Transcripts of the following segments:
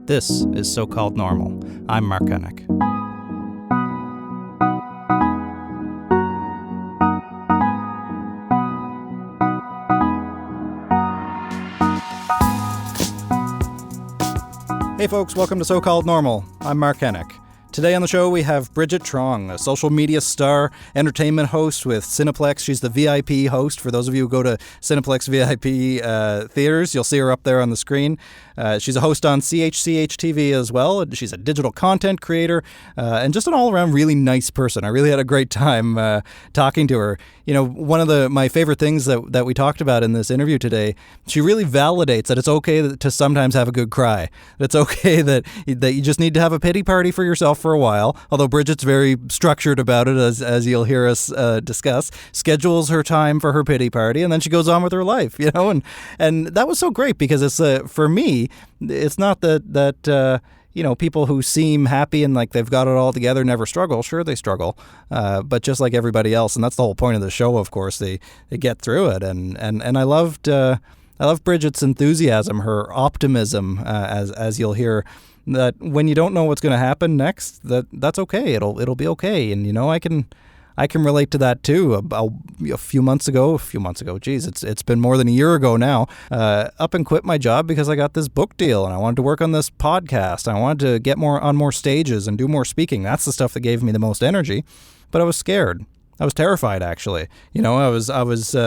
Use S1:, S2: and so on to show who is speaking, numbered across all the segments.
S1: This is So-Called Normal. I'm Mark Henick. Hey folks, welcome to So-Called Normal. I'm Mark Henick. Today on the show we have Brigitte Truong, a social media star, entertainment host with Cineplex. She's the VIP host. For those of you who go to Cineplex VIP theaters, you'll see her up there on the screen. She's a host on CHCH TV as well. She's a digital content creator and just an all-around really nice person. I really had a great time talking to her. You know, one of my favorite things that we talked about in this interview today, she really validates that it's okay to sometimes have a good cry. That it's okay that you just need to have a pity party for yourself for a while. Although Brigitte's very structured about it, as you'll hear us discuss, schedules her time for her pity party, and then she goes on with her life. You know, and that was so great because it's for me. It's not that people who seem happy and like they've got it all together never struggle. Sure, they struggle, but just like everybody else, and that's the whole point of the show. Of course, they get through it, and I love Brigitte's enthusiasm, her optimism, as you'll hear. That when you don't know what's going to happen next, that's okay. It'll be okay, and I can relate to that too. A few months ago, geez, it's been more than a year ago now, up and quit my job because I got this book deal and I wanted to work on this podcast. I wanted to get on more stages and do more speaking. That's the stuff that gave me the most energy. But I was scared. I was terrified, actually. I was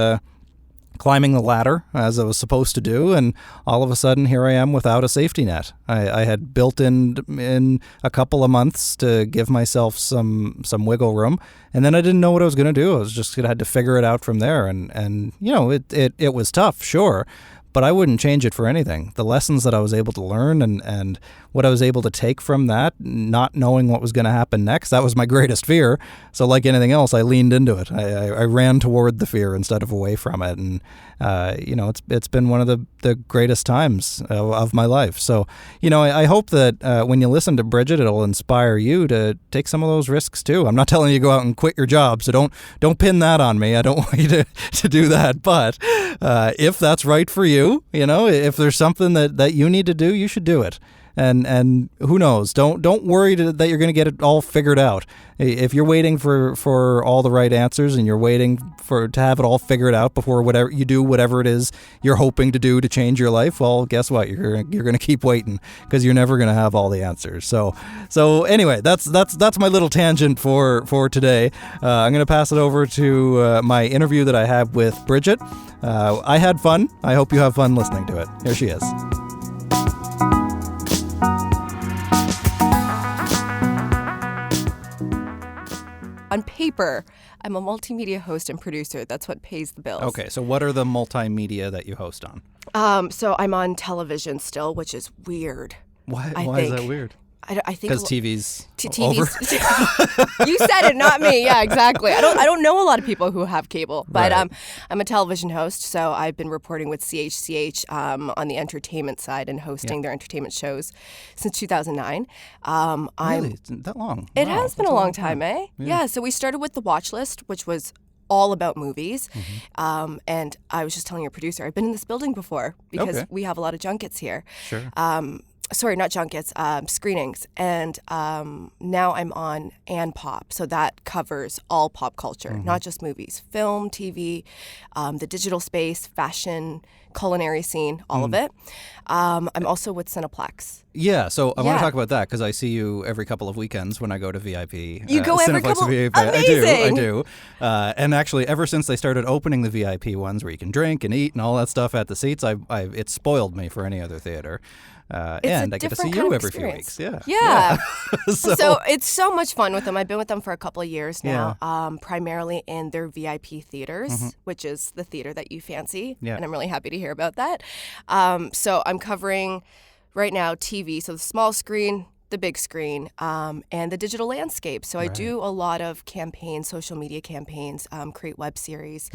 S1: climbing the ladder as I was supposed to do, and all of a sudden here I am without a safety net. I had built in a couple of months to give myself some wiggle room, and then I didn't know what I was going to do. I was just had to figure it out from there, and it was tough, sure, but I wouldn't change it for anything. The lessons that I was able to learn and what I was able to take from that, not knowing what was going to happen next, that was my greatest fear. So like anything else, I leaned into it. I ran toward the fear instead of away from it. And, it's been one of the greatest times of my life. So, I hope that when you listen to Brigitte, it'll inspire you to take some of those risks too. I'm not telling you to go out and quit your job, so don't pin that on me. I don't want you to do that. But if that's right for you, if there's something that you need to do, you should do it. And who knows? Don't worry that you're going to get it all figured out. If you're waiting for all the right answers and you're waiting to have it all figured out before whatever it is you're hoping to do to change your life, well, guess what? You're going to keep waiting because you're never going to have all the answers. So anyway, that's my little tangent for today. I'm going to pass it over to my interview that I have with Brigitte. I had fun. I hope you have fun listening to it. Here she is.
S2: On paper, I'm a multimedia host and producer. That's what pays the bills.
S1: Okay, so what are the multimedia that you host on?
S2: So I'm on television still, which is weird.
S1: Why is that weird?
S2: I think
S1: because TV's
S2: over. You said it, not me. Yeah, exactly. I don't know a lot of people who have cable, but
S1: right.
S2: I'm a television host, so I've been reporting with CHCH on the entertainment side and hosting their entertainment shows since 2009.
S1: Really? It's that long?
S2: It
S1: Wow,
S2: has been a long time, eh? Yeah. So we started with The Watch List, which was all about movies. Mm-hmm. And I was just telling your producer, I've been in this building before because we have a lot of junkets here.
S1: Sure.
S2: Sorry, not junkets, screenings. And now I'm on And Pop. So that covers all pop culture, not just movies, film, TV, the digital space, fashion, culinary scene, all of it. I'm also with Cineplex.
S1: Yeah, so I want to talk about that because I see you every couple of weekends when I go to VIP.
S2: You go every couple?
S1: VIP.
S2: Amazing!
S1: I do. And actually, ever since they started opening the VIP ones where you can drink and eat and all that stuff at the seats, it's spoiled me for any other theater. And I get to see you every few weeks.
S2: Yeah. So it's so much fun with them. I've been with them for a couple of years now, primarily in their VIP theaters, which is the theater that you fancy. Yeah. And I'm really happy to hear about that. So I'm covering right now TV, so the small screen, the big screen, and the digital landscape. So I do a lot of campaigns, social media campaigns, create web series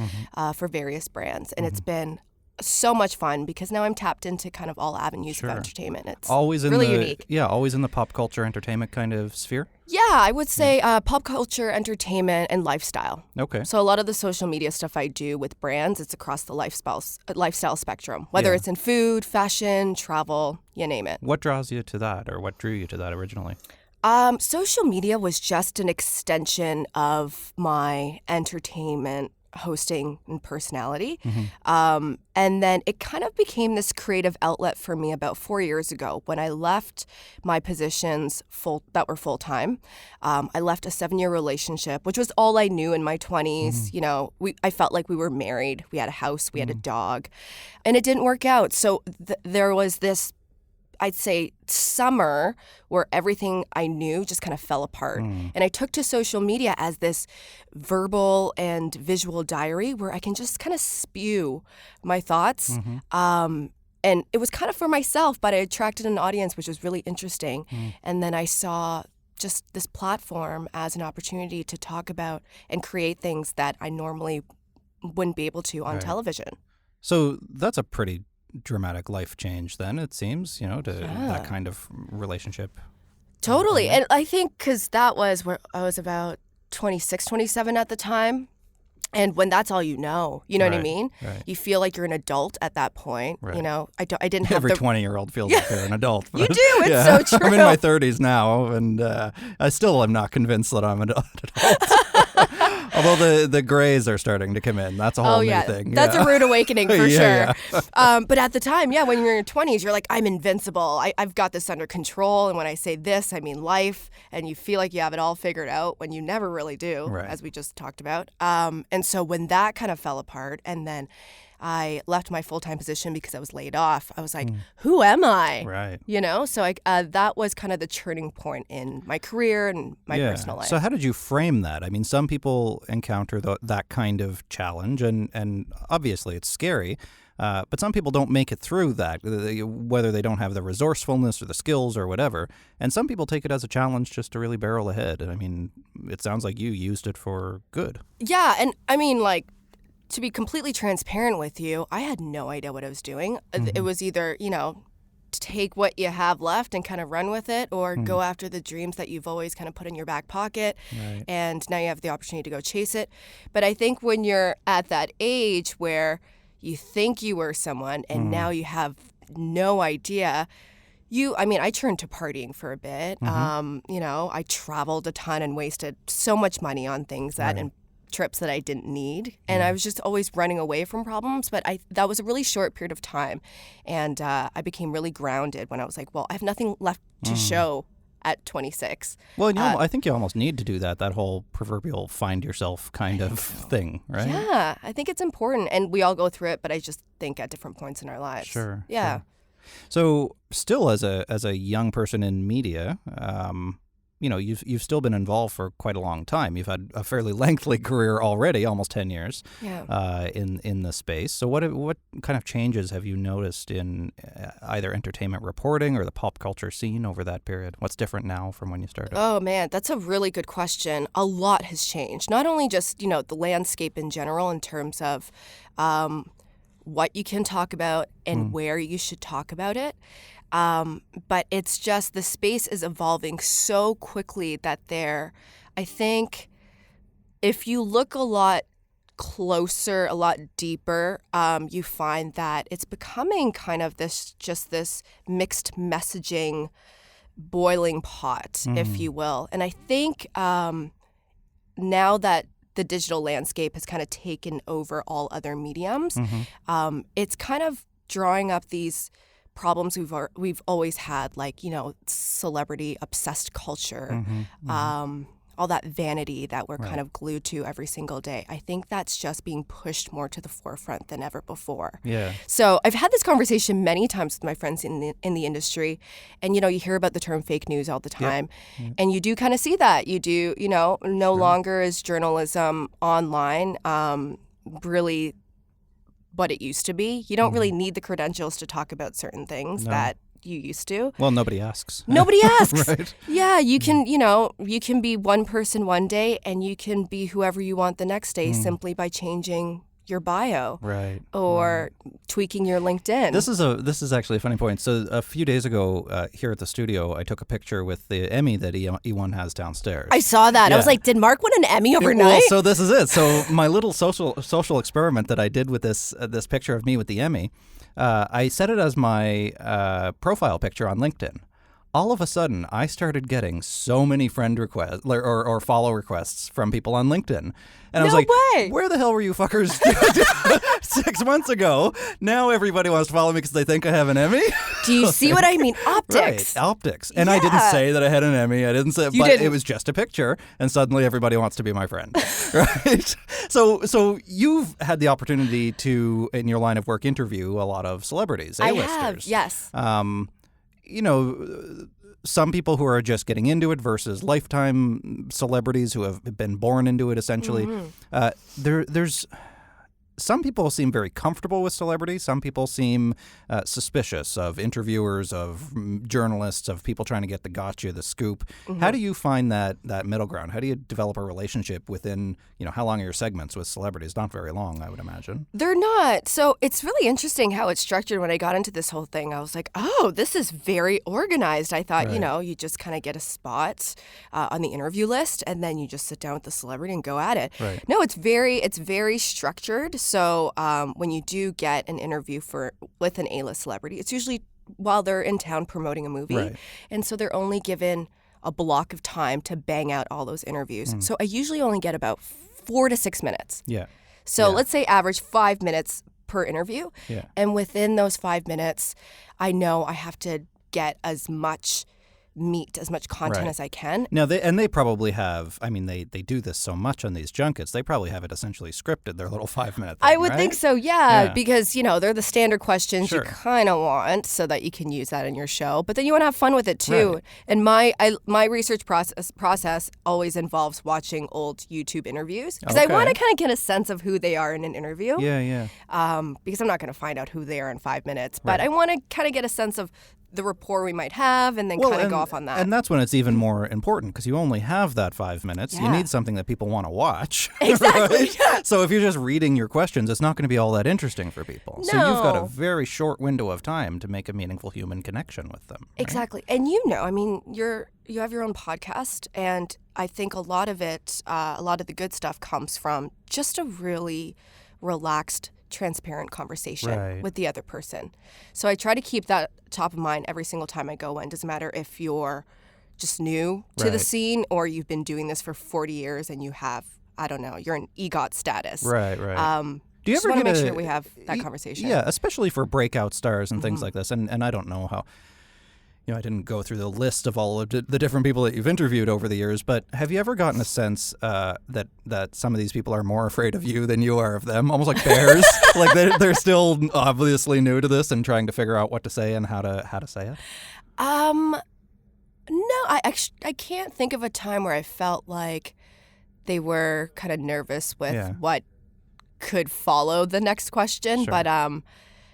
S2: for various brands. And it's been so much fun because now I'm tapped into kind of all avenues of entertainment. It's
S1: always
S2: really unique.
S1: Yeah, always in the pop culture entertainment kind of sphere?
S2: Yeah, I would say pop culture, entertainment, and lifestyle.
S1: Okay.
S2: So a lot of the social media stuff I do with brands, it's across the lifestyle spectrum, whether it's in food, fashion, travel, you name it.
S1: What draws you to that, or what drew you to that originally?
S2: Social media was just an extension of my entertainment hosting and personality. And then it kind of became this creative outlet for me about 4 years ago when I left my positions that were full-time. I left a 7-year relationship, which was all I knew in my 20s. You know, I felt like we were married. We had a house. We had a dog. And it didn't work out. So there was this, I'd say, summer where everything I knew just kind of fell apart. And I took to social media as this verbal and visual diary where I can just kind of spew my thoughts. And it was kind of for myself, but I attracted an audience, which was really interesting. And then I saw just this platform as an opportunity to talk about and create things that I normally wouldn't be able to on television.
S1: So that's a pretty dramatic life change then, it seems, to that kind of relationship.
S2: Totally. And I think because that was where I was about 26, 27 at the time. And when that's all you know what I mean?
S1: Right.
S2: You feel like you're an adult at that point.
S1: Right.
S2: I didn't have
S1: every 20-year-old feels like they're an adult.
S2: You do. It's so true.
S1: I'm in my 30s now, and I still am not convinced that I'm an adult. Although the grays are starting to come in. That's a whole new thing.
S2: That's a rude awakening for sure.
S1: Yeah.
S2: But at the time, when you're in your 20s, you're like, I'm invincible. I've got this under control. And when I say this, I mean life. And you feel like you have it all figured out when you never really do, as we just talked about. And so when that kind of fell apart, and then I left my full-time position because I was laid off, I was like, who am I?
S1: Right.
S2: So that was kind of the turning point in my career and my personal life.
S1: So how did you frame that? I mean, some people encounter that kind of challenge, and obviously it's scary, but some people don't make it through that, whether they don't have the resourcefulness or the skills or whatever. And some people take it as a challenge just to really barrel ahead. I mean, it sounds like you used it for good.
S2: Yeah, and I mean, like, to be completely transparent with you, I had no idea what I was doing. It was either, take what you have left and kind of run with it, or go after the dreams that you've always kind of put in your back pocket.
S1: Right.
S2: And now you have the opportunity to go chase it. But I think when you're at that age where you think you were someone and now you have no idea, I turned to partying for a bit. I traveled a ton and wasted so much money on things that and trips that I didn't need. And I was just always running away from problems. But that was a really short period of time. And I became really grounded when I was like, well, I have nothing left to show at 26.
S1: Well, I think you almost need to do that whole proverbial find yourself kind of thing, right?
S2: Yeah, I think it's important. And we all go through it, but I just think at different points in our lives.
S1: Sure.
S2: Yeah.
S1: Sure. So still as a young person in media, you've still been involved for quite a long time. You've had a fairly lengthy career already, almost 10 years in the space. So what kind of changes have you noticed in either entertainment reporting or the pop culture scene over that period? What's different now from when you started?
S2: Oh, man, that's a really good question. A lot has changed. Not only just, the landscape in general in terms of what you can talk about and where you should talk about it. But it's just the space is evolving so quickly that I think if you look a lot closer, a lot deeper, you find that it's becoming kind of this mixed messaging boiling pot, if you will. And I think now that the digital landscape has kind of taken over all other mediums, it's kind of drawing up these problems we've always had, like, celebrity obsessed culture, all that vanity that we're kind of glued to every single day. I think that's just being pushed more to the forefront than ever before.
S1: Yeah.
S2: So I've had this conversation many times with my friends in the industry, and you hear about the term fake news all the time, and you do kind of see that. You do, no longer is journalism online really what it used to be. You don't really need the credentials to talk about certain things that you used to.
S1: Well, nobody asks.
S2: Nobody asks.
S1: Right.
S2: Yeah, you can, you can be one person one day and you can be whoever you want the next day simply by changing your bio,
S1: right,
S2: or tweaking your LinkedIn.
S1: This is actually a funny point. So a few days ago here at the studio, I took a picture with the Emmy that eOne has downstairs.
S2: I saw that.
S1: Yeah.
S2: I was like, did Mark win an Emmy overnight?
S1: Well, so this is it. So my little social experiment that I did with this picture of me with the Emmy, I set it as my profile picture on LinkedIn. All of a sudden, I started getting so many friend requests or follow requests from people on LinkedIn. And I was like,
S2: way.
S1: Where the hell were you fuckers 6 months ago? Now everybody wants to follow me because they think I have an Emmy.
S2: Do you see what I mean? Optics.
S1: Right, optics. And I didn't say that I had an Emmy. I didn't say, it was just a picture. And suddenly everybody wants to be my friend. Right? So you've had the opportunity to, in your line of work, interview a lot of celebrities, A-listers.
S2: I have, yes.
S1: Some people who are just getting into it versus lifetime celebrities who have been born into it, essentially. There's some people seem very comfortable with celebrity. Some people seem suspicious of interviewers, of journalists, of people trying to get the gotcha, the scoop. How do you find that middle ground? How do you develop a relationship within, how long are your segments with celebrities? Not very long, I would imagine.
S2: They're not. So it's really interesting how it's structured. When I got into this whole thing, I was like, oh, this is very organized. I thought, you just kind of get a spot on the interview list, and then you just sit down with the celebrity and go at it.
S1: Right.
S2: No, it's very structured. So when you do get an interview with an A-list celebrity, it's usually while they're in town promoting a movie.
S1: Right.
S2: And so they're only given a block of time to bang out all those interviews. So I usually only get about 4 to 6 minutes.
S1: Yeah.
S2: So let's say average 5 minutes per interview.
S1: Yeah.
S2: And within those 5 minutes, I know I have to get as much meat, as much content as I can.
S1: Now, they probably have, they do this so much on these junkets, they probably have it essentially scripted, their little 5-minute thing,
S2: I would
S1: right?
S2: think so, yeah, because, they're the standard questions
S1: Sure.
S2: you kind of want so that you can use that in your show. But then you want to have fun with it, too.
S1: Right.
S2: And my research process always involves watching old YouTube interviews because I want to kind of get a sense of who they are in an interview.
S1: Yeah.
S2: Because I'm not going to find out who they are in 5 minutes. But I want to kind of get a sense of the rapport we might have, and then kind of go off on that.
S1: And that's when it's even more important, because you only have that 5 minutes. Yeah. You need something that people want to watch.
S2: Exactly.
S1: Right?
S2: Yeah.
S1: So if you're just reading your questions, it's not going to be all that interesting for people.
S2: No.
S1: So you've got a very short window of time to make a meaningful human connection with them. Right?
S2: Exactly. And you have your own podcast, and I think a lot of the good stuff comes from just a really relaxed, transparent conversation with the other person. So I try to keep that top of mind every single time I go in. Doesn't matter if you're just new to the scene or you've been doing this for 40 years and you have, you're an EGOT status.
S1: Right. Do you ever
S2: want to make sure we have that conversation?
S1: Yeah, especially for breakout stars and things like this. And I don't know how, I didn't go through the list of all of the different people that you've interviewed over the years, but have you ever gotten a sense that some of these people are more afraid of you than you are of them? Almost like bears. Like they're still obviously new to this and trying to figure out what to say and how to say it?
S2: No, I can't think of a time where I felt like they were kind of nervous with what could follow the next question. Sure. But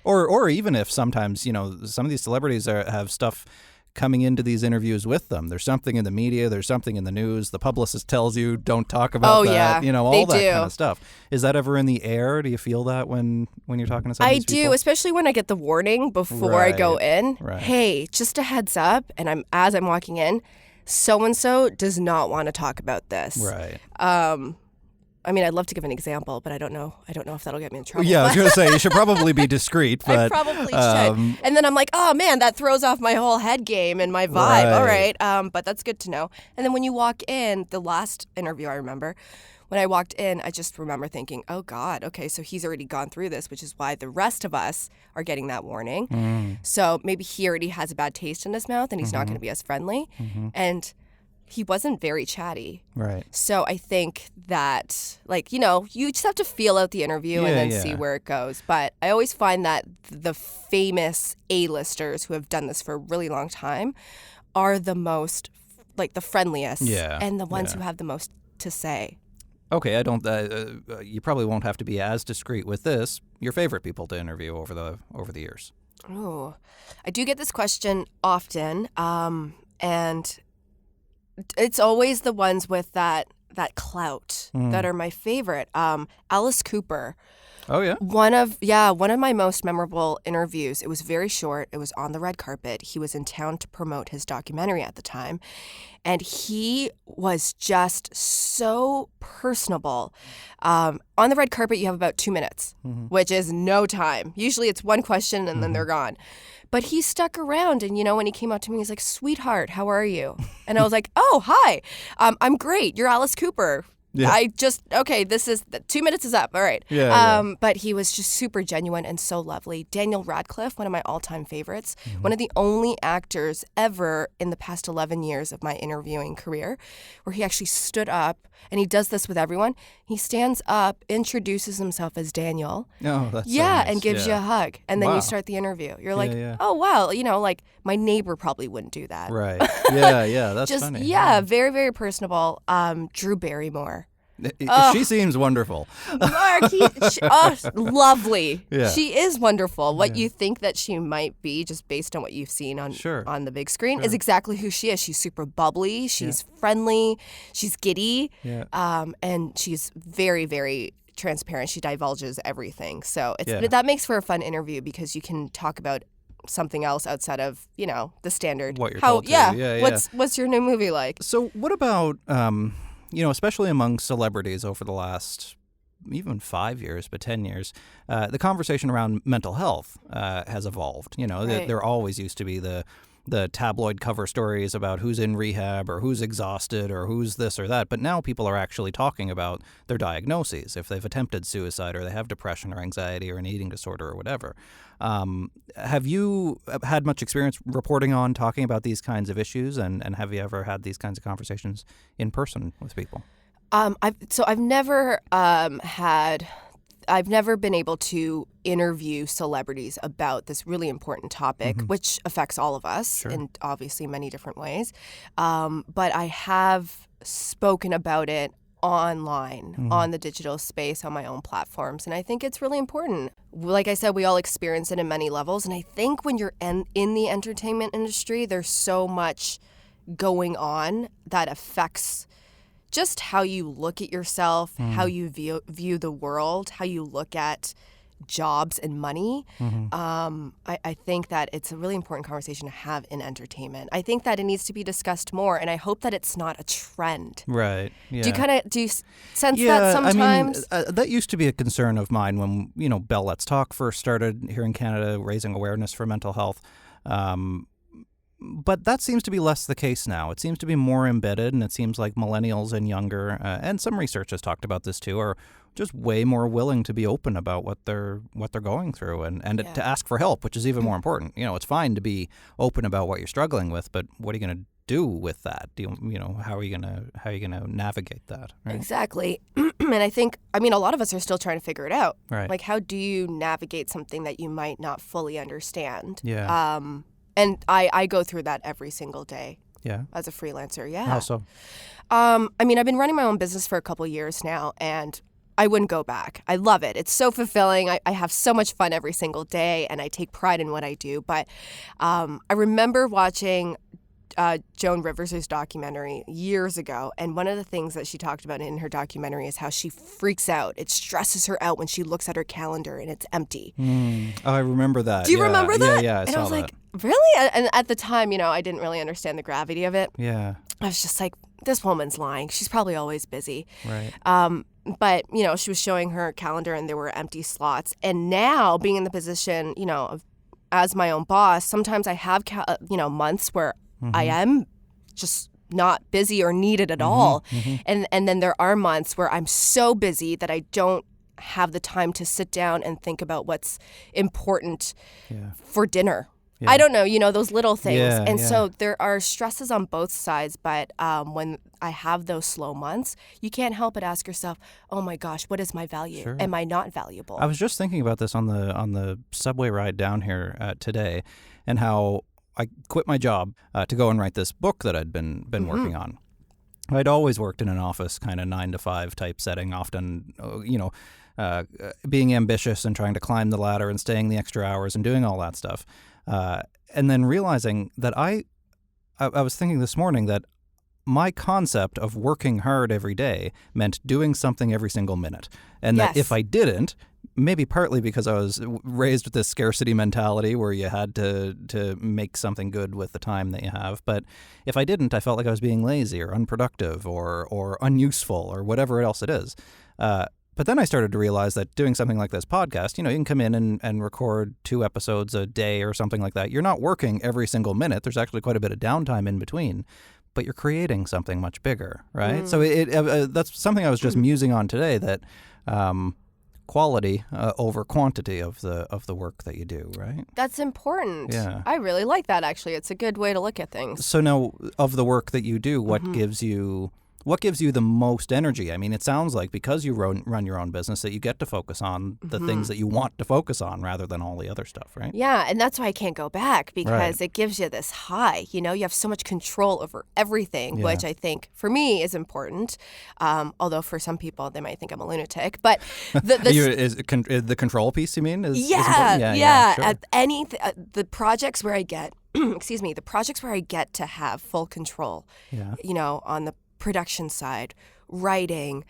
S1: or even if sometimes some of these celebrities have stuff coming into these interviews with them. There's something in the media, there's something in the news. The publicist tells you don't talk about that.
S2: Yeah,
S1: all that kind of stuff. Is that ever in the air? Do you feel that when you're talking to some of these people?
S2: I do, especially when I get the warning before I go in.
S1: Right.
S2: Hey, just a heads up, and as I'm walking in, so and so does not want to talk about this.
S1: Right.
S2: I'd love to give an example, but I don't know if that'll get me in trouble.
S1: Yeah, I was going to say, you should probably be discreet. But,
S2: I probably should. And then I'm like, oh, man, that throws off my whole head game and my vibe. All right. But that's good to know. And then when you walk in, the last interview I remember, when I walked in, I just remember thinking, oh, God, okay, so he's already gone through this, which is why the rest of us are getting that warning. So maybe he already has a bad taste in his mouth and he's not going to be as friendly. And he wasn't very chatty.
S1: Right.
S2: So I think that, you just have to feel out the interview and then see where it goes. But I always find that the famous A-listers who have done this for a really long time are the most, the friendliest and the ones who have the most to say.
S1: Okay, I don't. You probably won't have to be as discreet with this. Your favorite people to interview over the years?
S2: Oh, I do get this question often, and it's always the ones with that clout that are my favorite. Alice Cooper
S1: Oh, yeah?
S2: One of my most memorable interviews. It was very short. It was on the red carpet. He was in town to promote his documentary at the time. And he was just so personable. On the red carpet, you have about 2 minutes, which is no time. Usually it's one question and then they're gone. But he stuck around, and, when he came up to me, he's like, "Sweetheart, how are you?" And I was like, "Oh, hi. I'm great. You're Alice Cooper." Yeah. This is, 2 minutes is up. All right.
S1: Yeah.
S2: But he was just super genuine and so lovely. Daniel Radcliffe, one of my all-time favorites, one of the only actors ever in the past 11 years of my interviewing career where he actually stood up, and he does this with everyone. He stands up, introduces himself as Daniel.
S1: Oh, that's so nice.
S2: And gives you a hug. And then you start the interview. You're like, oh, wow. Like my neighbor probably wouldn't do that.
S1: Right. Yeah. That's
S2: just,
S1: funny.
S2: Yeah, very, very personable. Drew Barrymore.
S1: She seems wonderful.
S2: Mark, lovely.
S1: Yeah.
S2: She is wonderful. What you think that she might be, just based on what you've seen on the big screen, is exactly who she is. She's super bubbly. She's friendly. She's giddy. Yeah. And she's very, very transparent. She divulges everything. So that makes for a fun interview because you can talk about something else outside of, the standard.
S1: What you're told to. Yeah.
S2: What's your new movie like?
S1: So what about... especially among celebrities over the last even 5 years, but 10 years, the conversation around mental health has evolved. There always used to be the tabloid cover stories about who's in rehab or who's exhausted or who's this or that. But now people are actually talking about their diagnoses, if they've attempted suicide or they have depression or anxiety or an eating disorder or whatever. Have you had much experience reporting on talking about these kinds of issues, and have you ever had these kinds of conversations in person with people?
S2: I've never I've never been able to interview celebrities about this really important topic, which affects all of us in obviously many different ways. But I have spoken about it online, on the digital space, on my own platforms. And I think it's really important. Like I said, we all experience it in many levels. And I think when you're in the entertainment industry, there's so much going on that affects just how you look at yourself, how you view the world, how you look at jobs and money. I think that it's a really important conversation to have in entertainment. I think that it needs to be discussed more, and I hope that it's not a trend.
S1: Right. Yeah.
S2: Do you sense that sometimes?
S1: I mean, that used to be a concern of mine when, Bell Let's Talk first started here in Canada, raising awareness for mental health. But that seems to be less the case now. It seems to be more embedded, and it seems like millennials and younger, and some research has talked about this too, are just way more willing to be open about what they're going through and to ask for help, which is even more important. It's fine to be open about what you're struggling with, but what are you going to do with that? How are you going to navigate that? Right?
S2: Exactly. And I think, a lot of us are still trying to figure it out.
S1: Right.
S2: Like, how do you navigate something that you might not fully understand?
S1: Yeah.
S2: And I go through that every single day.
S1: Yeah.
S2: As a freelancer, yeah.
S1: How so?
S2: I've been running my own business for a couple of years now, and I wouldn't go back. I love it. It's so fulfilling. I have so much fun every single day, and I take pride in what I do. But I remember watching Joan Rivers' documentary years ago, and one of the things that she talked about in her documentary is how she freaks out. It stresses her out when she looks at her calendar and it's empty.
S1: Oh, I remember that.
S2: Do you remember that?
S1: Yeah, I
S2: and
S1: saw
S2: I was
S1: that.
S2: like, really? And at the time, I didn't really understand the gravity of it.
S1: Yeah.
S2: I was just like, this woman's lying. She's probably always busy.
S1: Right.
S2: But, she was showing her calendar and there were empty slots. And now, being in the position, as my own boss, sometimes I have, months where I am just not busy or needed at all. And then there are months where I'm so busy that I don't have the time to sit down and think about what's important for dinner. Yeah. I don't know, those little things. So there are stresses on both sides. But when I have those slow months, you can't help but ask yourself, oh my gosh, what is my value? Sure. Am I not valuable?
S1: I was just thinking about this on the subway ride down here today, and how I quit my job to go and write this book that I'd been working on. I'd always worked in an office kind of 9 to 5 type setting, often, being ambitious and trying to climb the ladder and staying the extra hours and doing all that stuff. And then realizing that I was thinking this morning that my concept of working hard every day meant doing something every single minute. And that if I didn't, maybe partly because I was raised with this scarcity mentality where you had to make something good with the time that you have. But if I didn't, I felt like I was being lazy or unproductive or unuseful or whatever else it is. But then I started to realize that doing something like this podcast, you can come in and record 2 episodes a day or something like that. You're not working every single minute. There's actually quite a bit of downtime in between, but you're creating something much bigger, right? So that's something I was just musing on today, that quality over quantity of the work that you do, right?
S2: That's important.
S1: Yeah.
S2: I really like that, actually. It's a good way to look at things.
S1: So now, of the work that you do, what gives you the most energy? I mean, it sounds like because you run your own business that you get to focus on the things that you want to focus on rather than all the other stuff, right?
S2: Yeah, and that's why I can't go back, because it gives you this high. You have so much control over everything, which I think for me is important. Although for some people they might think I'm a lunatic, but
S1: the control piece, you mean? Is important?
S2: Sure. The projects where I get, the projects where I get to have full control. Yeah. On the production side, writing,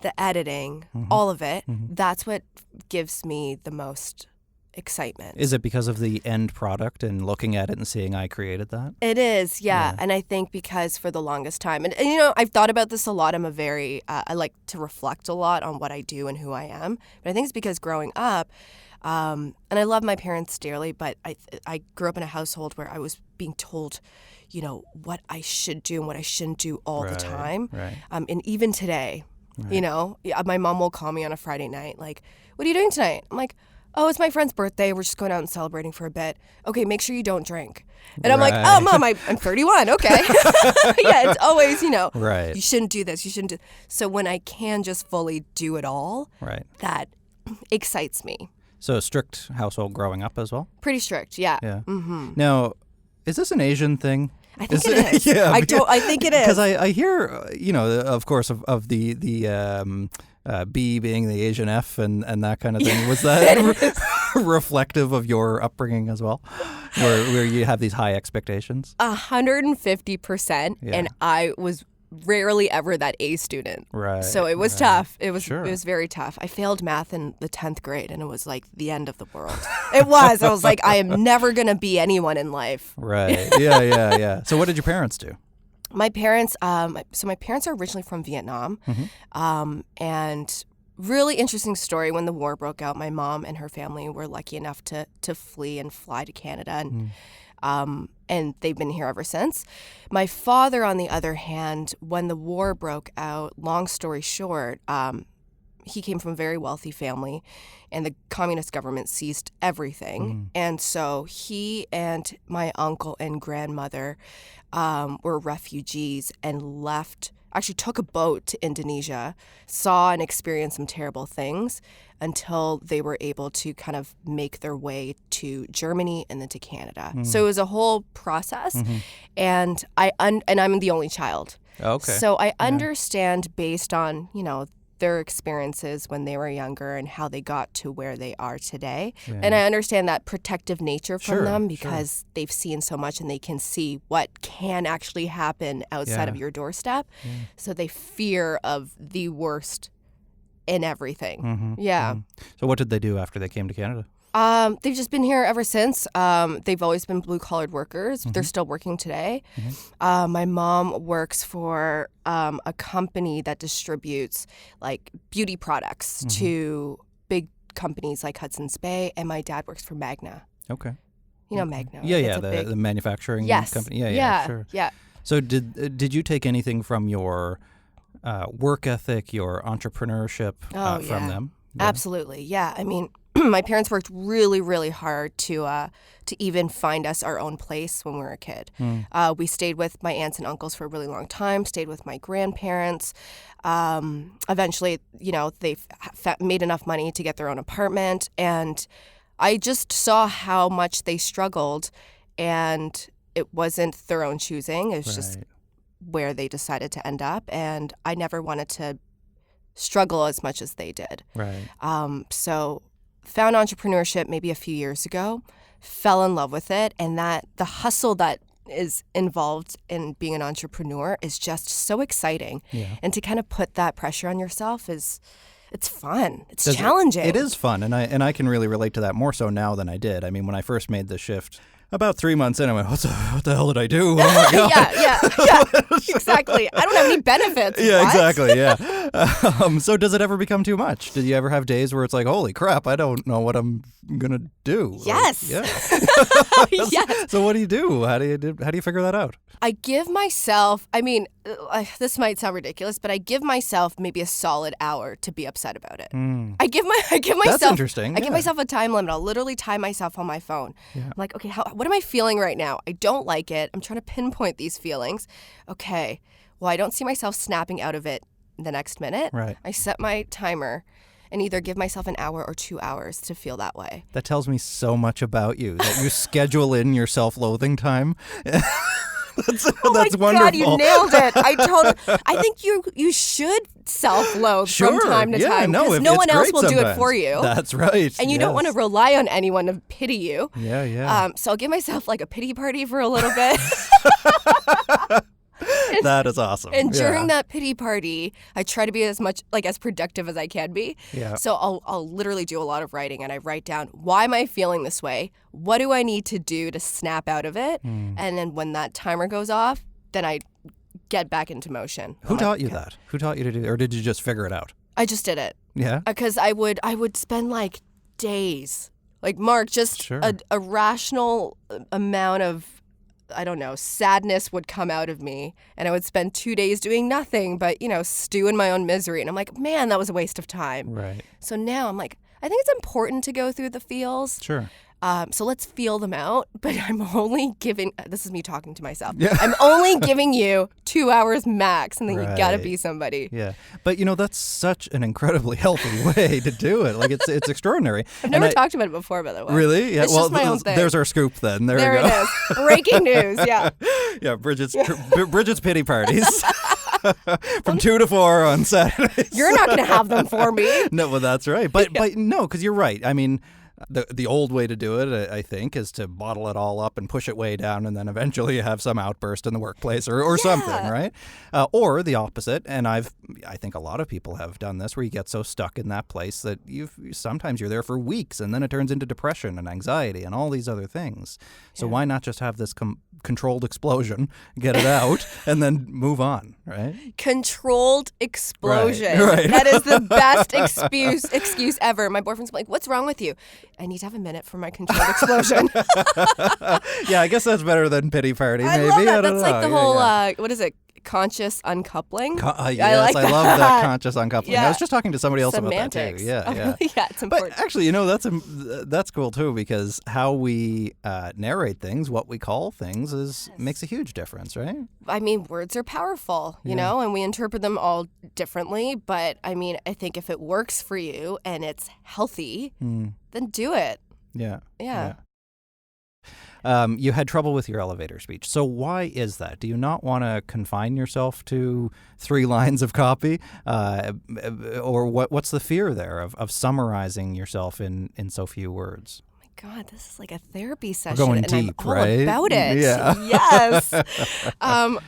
S2: the editing, all of it, that's what gives me the most excitement.
S1: Is it because of the end product and looking at it and seeing I created that?
S2: It is, yeah. And I think because for the longest time, and I've thought about this a lot. I'm I like to reflect a lot on what I do and who I am. But I think it's because growing up, and I love my parents dearly, but I grew up in a household where I was being told what I should do and what I shouldn't do all the time.
S1: Right.
S2: And even today, my mom will call me on a Friday night, like, what are you doing tonight? I'm like, oh, it's my friend's birthday. We're just going out and celebrating for a bit. Okay, make sure you don't drink. And I'm like, oh, Mom, I'm 31. Okay. Yeah, it's always, you shouldn't do this. You shouldn't do. So when I can just fully do it all, that excites me.
S1: So a strict household growing up as well?
S2: Pretty strict, yeah.
S1: Now, is this an Asian thing?
S2: I think it is. Yeah, I think it is.
S1: Because I hear, of course, of the B being the Asian F and that kind of thing. Was that reflective of your upbringing as well, where you have these high expectations?
S2: 150%, and I was rarely ever that A student. Right. So it was tough. It was very tough. I failed math in the 10th grade, and it was like the end of the world. It was. I was like, I am never going to be anyone in life.
S1: Right. Yeah. So what did your parents do?
S2: My parents, my parents are originally from Vietnam, and really interesting story. When the war broke out, my mom and her family were lucky enough to flee and fly to Canada, and they've been here ever since. My father, on the other hand, when the war broke out, long story short, he came from a very wealthy family, and the communist government seized everything. And so he and my uncle and grandmother were refugees and actually took a boat to Indonesia, saw and experienced some terrible things until they were able to kind of make their way to Germany and then to Canada. So it was a whole process, and I'm the only child.
S1: Okay.
S2: So I understand based on, their experiences when they were younger and how they got to where they are today. Yeah. And I understand that protective nature from them because they've seen so much and they can see what can actually happen outside of your doorstep. Yeah. So they fear of the worst in everything.
S1: So what did they do after they came to Canada?
S2: They've just been here ever since. They've always been blue-collared workers. They're still working today. My mom works for a company that distributes like beauty products to big companies like Hudson's Bay, and my dad works for Magna.
S1: Okay.
S2: You know Magna.
S1: Yeah, the manufacturing company. Yeah, sure.
S2: Yeah.
S1: So did you take anything from your work ethic, your entrepreneurship from them? Yeah.
S2: Absolutely. Yeah. I mean, my parents worked really, really hard to even find us our own place when we were a kid. We stayed with my aunts and uncles for a really long time, stayed with my grandparents. Eventually, they've made enough money to get their own apartment. And I just saw how much they struggled, and it wasn't their own choosing. It was just where they decided to end up. And I never wanted to struggle as much as they did.
S1: Right.
S2: So found entrepreneurship maybe a few years ago, fell in love with it, and that the hustle that is involved in being an entrepreneur is just so exciting. Yeah. And to kind of put that pressure on yourself is it's fun. It's challenging.
S1: It is fun, and I can really relate to that more so now than I did. I mean, when I first made the shift about 3 months in, I went, what the hell did I do? Oh my God.
S2: yeah, exactly. I don't have any benefits.
S1: Yeah,
S2: What?
S1: exactly, yeah. So does it ever become too much? Did you ever have days where it's like, holy crap, I don't know what I'm going to do?
S2: Yes.
S1: Yes. So what do you do? How do you figure that out?
S2: I give myself, this might sound ridiculous, but I give myself maybe a solid hour to be upset about it. I give myself.
S1: That's interesting.
S2: I give myself a time limit. I'll literally time myself on my phone. Yeah. I'm like, okay, what am I feeling right now? I don't like it. I'm trying to pinpoint these feelings. Okay, well, I don't see myself snapping out of it the next minute.
S1: Right.
S2: I set my timer and either give myself an hour or 2 hours to feel that way.
S1: That tells me so much about you, that you schedule in your self-loathing time. That's wonderful.
S2: God, you nailed it. I think you should self-loathe from time to time because no one else will do it for you.
S1: That's right.
S2: And you don't want to rely on anyone to pity you.
S1: Yeah.
S2: So I'll give myself like a pity party for a little bit.
S1: That is awesome.
S2: And during that pity party, I try to be as productive as I can be.
S1: Yeah.
S2: So I'll literally do a lot of writing, and I write down, why am I feeling this way? What do I need to do to snap out of it? And then when that timer goes off, then I get back into motion.
S1: Who taught you that? Who taught you to do it? Or did you just figure it out?
S2: I just did it.
S1: Yeah?
S2: Because I would spend like days, like Mark, just a rational amount of, I don't know, sadness would come out of me, and I would spend 2 days doing nothing but, stew in my own misery. And I'm like, man, that was a waste of time.
S1: Right.
S2: So now I'm like, I think it's important to go through the feels.
S1: Sure.
S2: So let's feel them out, but I'm only giving, this is me talking to myself.
S1: Yeah.
S2: I'm only giving you 2 hours max, and then you gotta be somebody.
S1: Yeah. But that's such an incredibly healthy way to do it. Like it's extraordinary.
S2: I've never talked about it before, by the way.
S1: Really? Yeah.
S2: It's just my own thing.
S1: There's our scoop then. There
S2: we go. It is. Breaking news. Yeah.
S1: Yeah. Bridget's pity parties. From 2 to 4 on Saturdays.
S2: You're not going to have them for me.
S1: No, well, that's right. But no, because you're right. I mean, the old way to do it, I think, is to bottle it all up and push it way down, and then eventually you have some outburst in the workplace or something, right? Or the opposite, and I think a lot of people have done this, where you get so stuck in that place that sometimes you're there for weeks, and then it turns into depression and anxiety and all these other things. So why not just have this controlled explosion, get it out, and then move on, right?
S2: Controlled explosion.
S1: Right.
S2: That is the best excuse ever. My boyfriend's like, what's wrong with you? I need to have a minute for my controlled explosion.
S1: Yeah, I guess that's better than pity party, maybe.
S2: I love that.
S1: I don't
S2: That's
S1: know.
S2: like the whole, what is it? Conscious uncoupling.
S1: Yes,
S2: I
S1: love that conscious uncoupling.
S2: Yeah.
S1: I was just talking to somebody else
S2: Semantics.
S1: about that too. Yeah,
S2: yeah. Yeah, it's important.
S1: But actually, that's cool too, because how we narrate things, what we call things, makes a huge difference, right?
S2: I mean, words are powerful, you know, and we interpret them all differently. But I mean, I think if it works for you and it's healthy, then do it.
S1: Yeah.
S2: Yeah.
S1: You had trouble with your elevator speech. So why is that? Do you not want to confine yourself to 3 lines of copy? Or what's the fear there of summarizing yourself in so few words?
S2: Oh my God, this is like a therapy session.
S1: We're going
S2: and
S1: deep,
S2: I'm all
S1: right?
S2: about it.
S1: Yeah.
S2: Yes.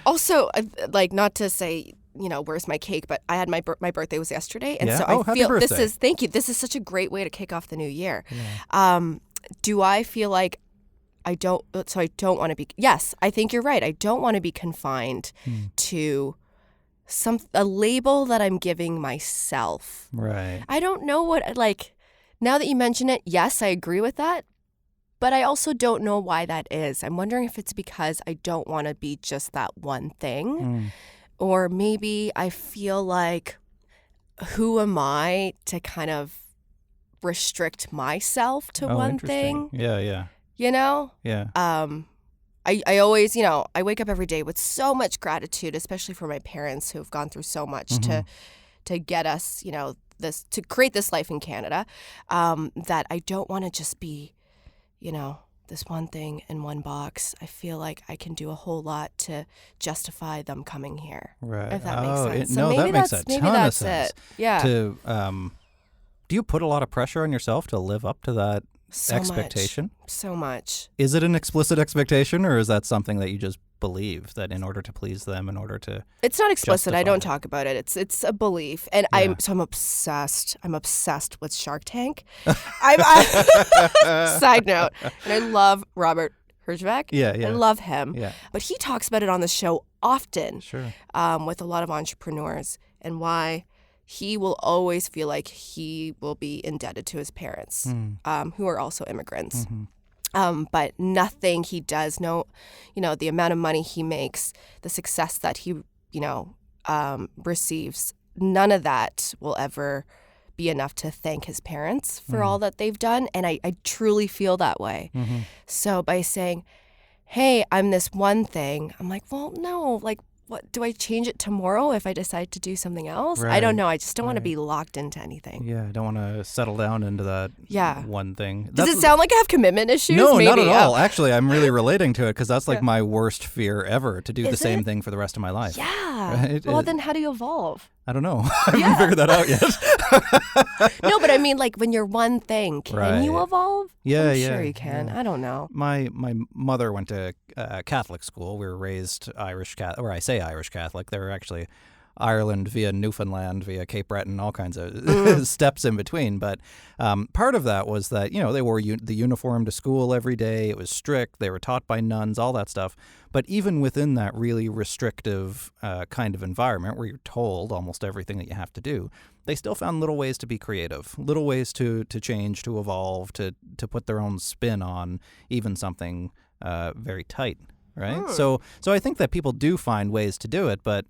S2: Also, like, not to say, where's my cake? But I had my birthday was yesterday, and so I feel
S1: birthday.
S2: Thank you. This is such a great way to kick off the new year. Yeah. Do I feel like I don't want to be? Yes, I think you're right. I don't want to be confined to a label that I'm giving myself.
S1: Right.
S2: I don't know now that you mention it, yes, I agree with that. But I also don't know why that is. I'm wondering if it's because I don't want to be just that one thing. Or maybe I feel like, who am I to kind of restrict myself to one thing?
S1: Yeah.
S2: Yeah. I always, I wake up every day with so much gratitude, especially for my parents who have gone through so much to get us, to create this life in Canada, that I don't want to just be, this one thing in one box. I feel like I can do a whole lot to justify them coming here.
S1: Right.
S2: If that makes sense.
S1: No, that makes a ton of sense.
S2: It. Yeah.
S1: Do you put a lot of pressure on yourself to live up to that expectation?
S2: So much.
S1: Is it an explicit expectation, or is that something that you just believe that in order to please them, in order to
S2: It's not explicit. I don't
S1: it.
S2: talk about it. It's a belief. And I'm obsessed. I'm obsessed with Shark Tank. Side note. And I love Robert Herjavec.
S1: Yeah.
S2: I love him.
S1: Yeah.
S2: But he talks about it on the show often.
S1: Sure.
S2: With a lot of entrepreneurs, and why he will always feel like he will be indebted to his parents, who are also immigrants. But nothing he does, the amount of money he makes, the success that he, receives, none of that will ever be enough to thank his parents for all that they've done. And I truly feel that way. So by saying, hey, I'm this one thing, I'm like, well, no, like, what, do I change it tomorrow if I decide to do something else?
S1: Right.
S2: I don't know. I just don't want to be locked into anything.
S1: Yeah, I don't want to settle down into that one thing.
S2: Does it sound like I have commitment issues?
S1: No,
S2: Maybe.
S1: not at all. Actually, I'm really relating to it because that's like my worst fear ever, to do the same thing for the rest of my life.
S2: Yeah.
S1: Right?
S2: Well, then how do you evolve?
S1: I don't know. I haven't figured that out yet.
S2: No, but I mean, like, when you're one thing, can you evolve?
S1: Yeah,
S2: I'm sure you can. I don't know.
S1: My mother went to Catholic school. We were raised Irish Catholic, or I say Irish Catholic. They were actually Ireland via Newfoundland, via Cape Breton, all kinds of steps in between. But part of that was that, they wore the uniform to school every day. It was strict. They were taught by nuns, all that stuff. But even within that really restrictive kind of environment where you're told almost everything that you have to do, they still found little ways to be creative, little ways to change, to evolve, to put their own spin on even something very tight, right? So I think that people do find ways to do it, but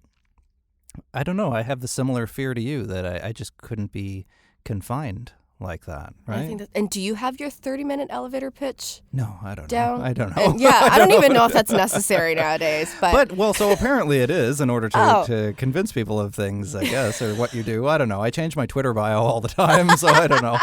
S1: I don't know. I have the similar fear to you that I just couldn't be confined like that, right?
S2: I think and do you have your 30-minute elevator pitch?
S1: No, I don't
S2: down?
S1: know. I don't know.
S2: I don't even know if that's necessary nowadays. But
S1: so apparently it is, in order to convince people of things, I guess, or what you do. I don't know. I change my Twitter bio all the time, so I don't know.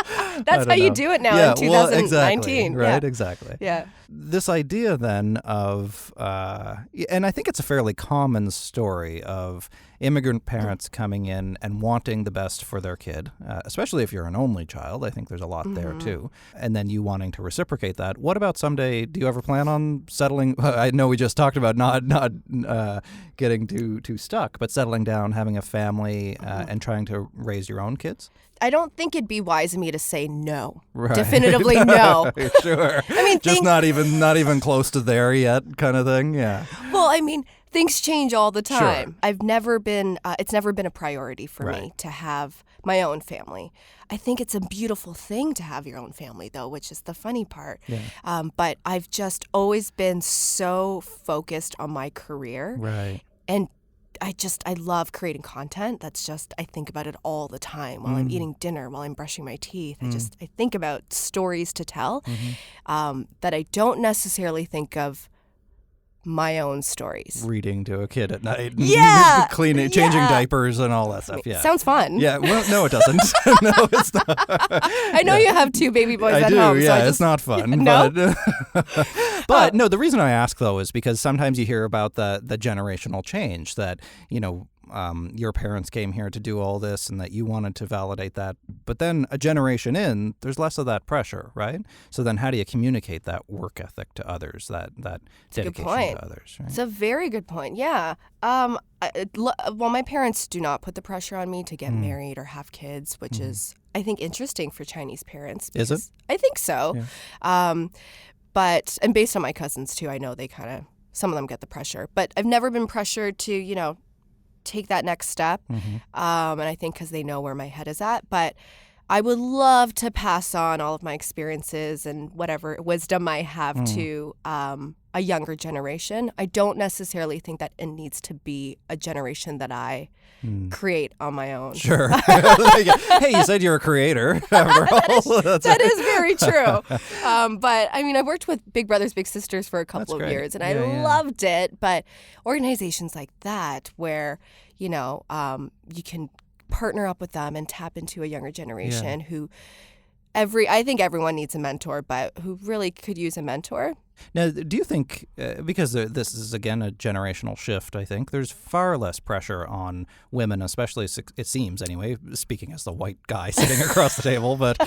S2: That's how you do it now in 2019.
S1: Well, exactly, right? Exactly.
S2: Yeah.
S1: This idea then of, and I think it's a fairly common story of immigrant parents coming in and wanting the best for their kid, especially if you're an only child. I think there's a lot there too. And then you wanting to reciprocate that. What about someday, do you ever plan on settling? I know we just talked about not getting too stuck, but settling down, having a family, and trying to raise your own kids?
S2: I don't think it'd be wise of me to say no. Right. Definitively no.
S1: Sure. I mean, just not even close to there yet, kind of thing. Yeah.
S2: Well, I mean, things change all the time.
S1: Sure.
S2: I've never been. It's never been a priority for me to have my own family. I think it's a beautiful thing to have your own family, though, which is the funny part. Yeah. But I've just always been so focused on my career.
S1: Right.
S2: And I love creating content. That's just, I think about it all the time while I'm eating dinner, while I'm brushing my teeth. I think about stories to tell that I don't necessarily think of my own stories.
S1: Reading to a kid at night.
S2: Yeah.
S1: Cleaning, changing diapers and all that stuff. Yeah.
S2: Sounds fun.
S1: Yeah. Well, no, it doesn't. No, it's not.
S2: I know you have two baby boys at home.
S1: Yeah,
S2: so
S1: it's not fun.
S2: No?
S1: But no, the reason I ask, though, is because sometimes you hear about the generational change that, your parents came here to do all this and that you wanted to validate that. But then a generation in, there's less of that pressure, right? So then how do you communicate that work ethic to others, that dedication to others? Right?
S2: It's a very good point. Yeah. Well, my parents do not put the pressure on me to get married or have kids, which is, I think, interesting for Chinese parents.
S1: Is it?
S2: I think so. Yeah. And based on my cousins, too, I know they some of them get the pressure. But I've never been pressured to, take that next step. And I think because they know where my head is at. But I would love to pass on all of my experiences and whatever wisdom I have to a younger generation. I don't necessarily think that it needs to be a generation that I create on my own.
S1: Sure. Hey, you said you're a creator, after all.
S2: That is very true. But, I mean, I've worked with Big Brothers, Big Sisters for a couple of years, and I loved it. But organizations like that where, you can partner up with them and tap into a younger generation who I think everyone needs a mentor, but who really could use a mentor.
S1: Now, do you think, because this is, again, a generational shift, I think, there's far less pressure on women, especially, it seems anyway, speaking as the white guy sitting across the table, but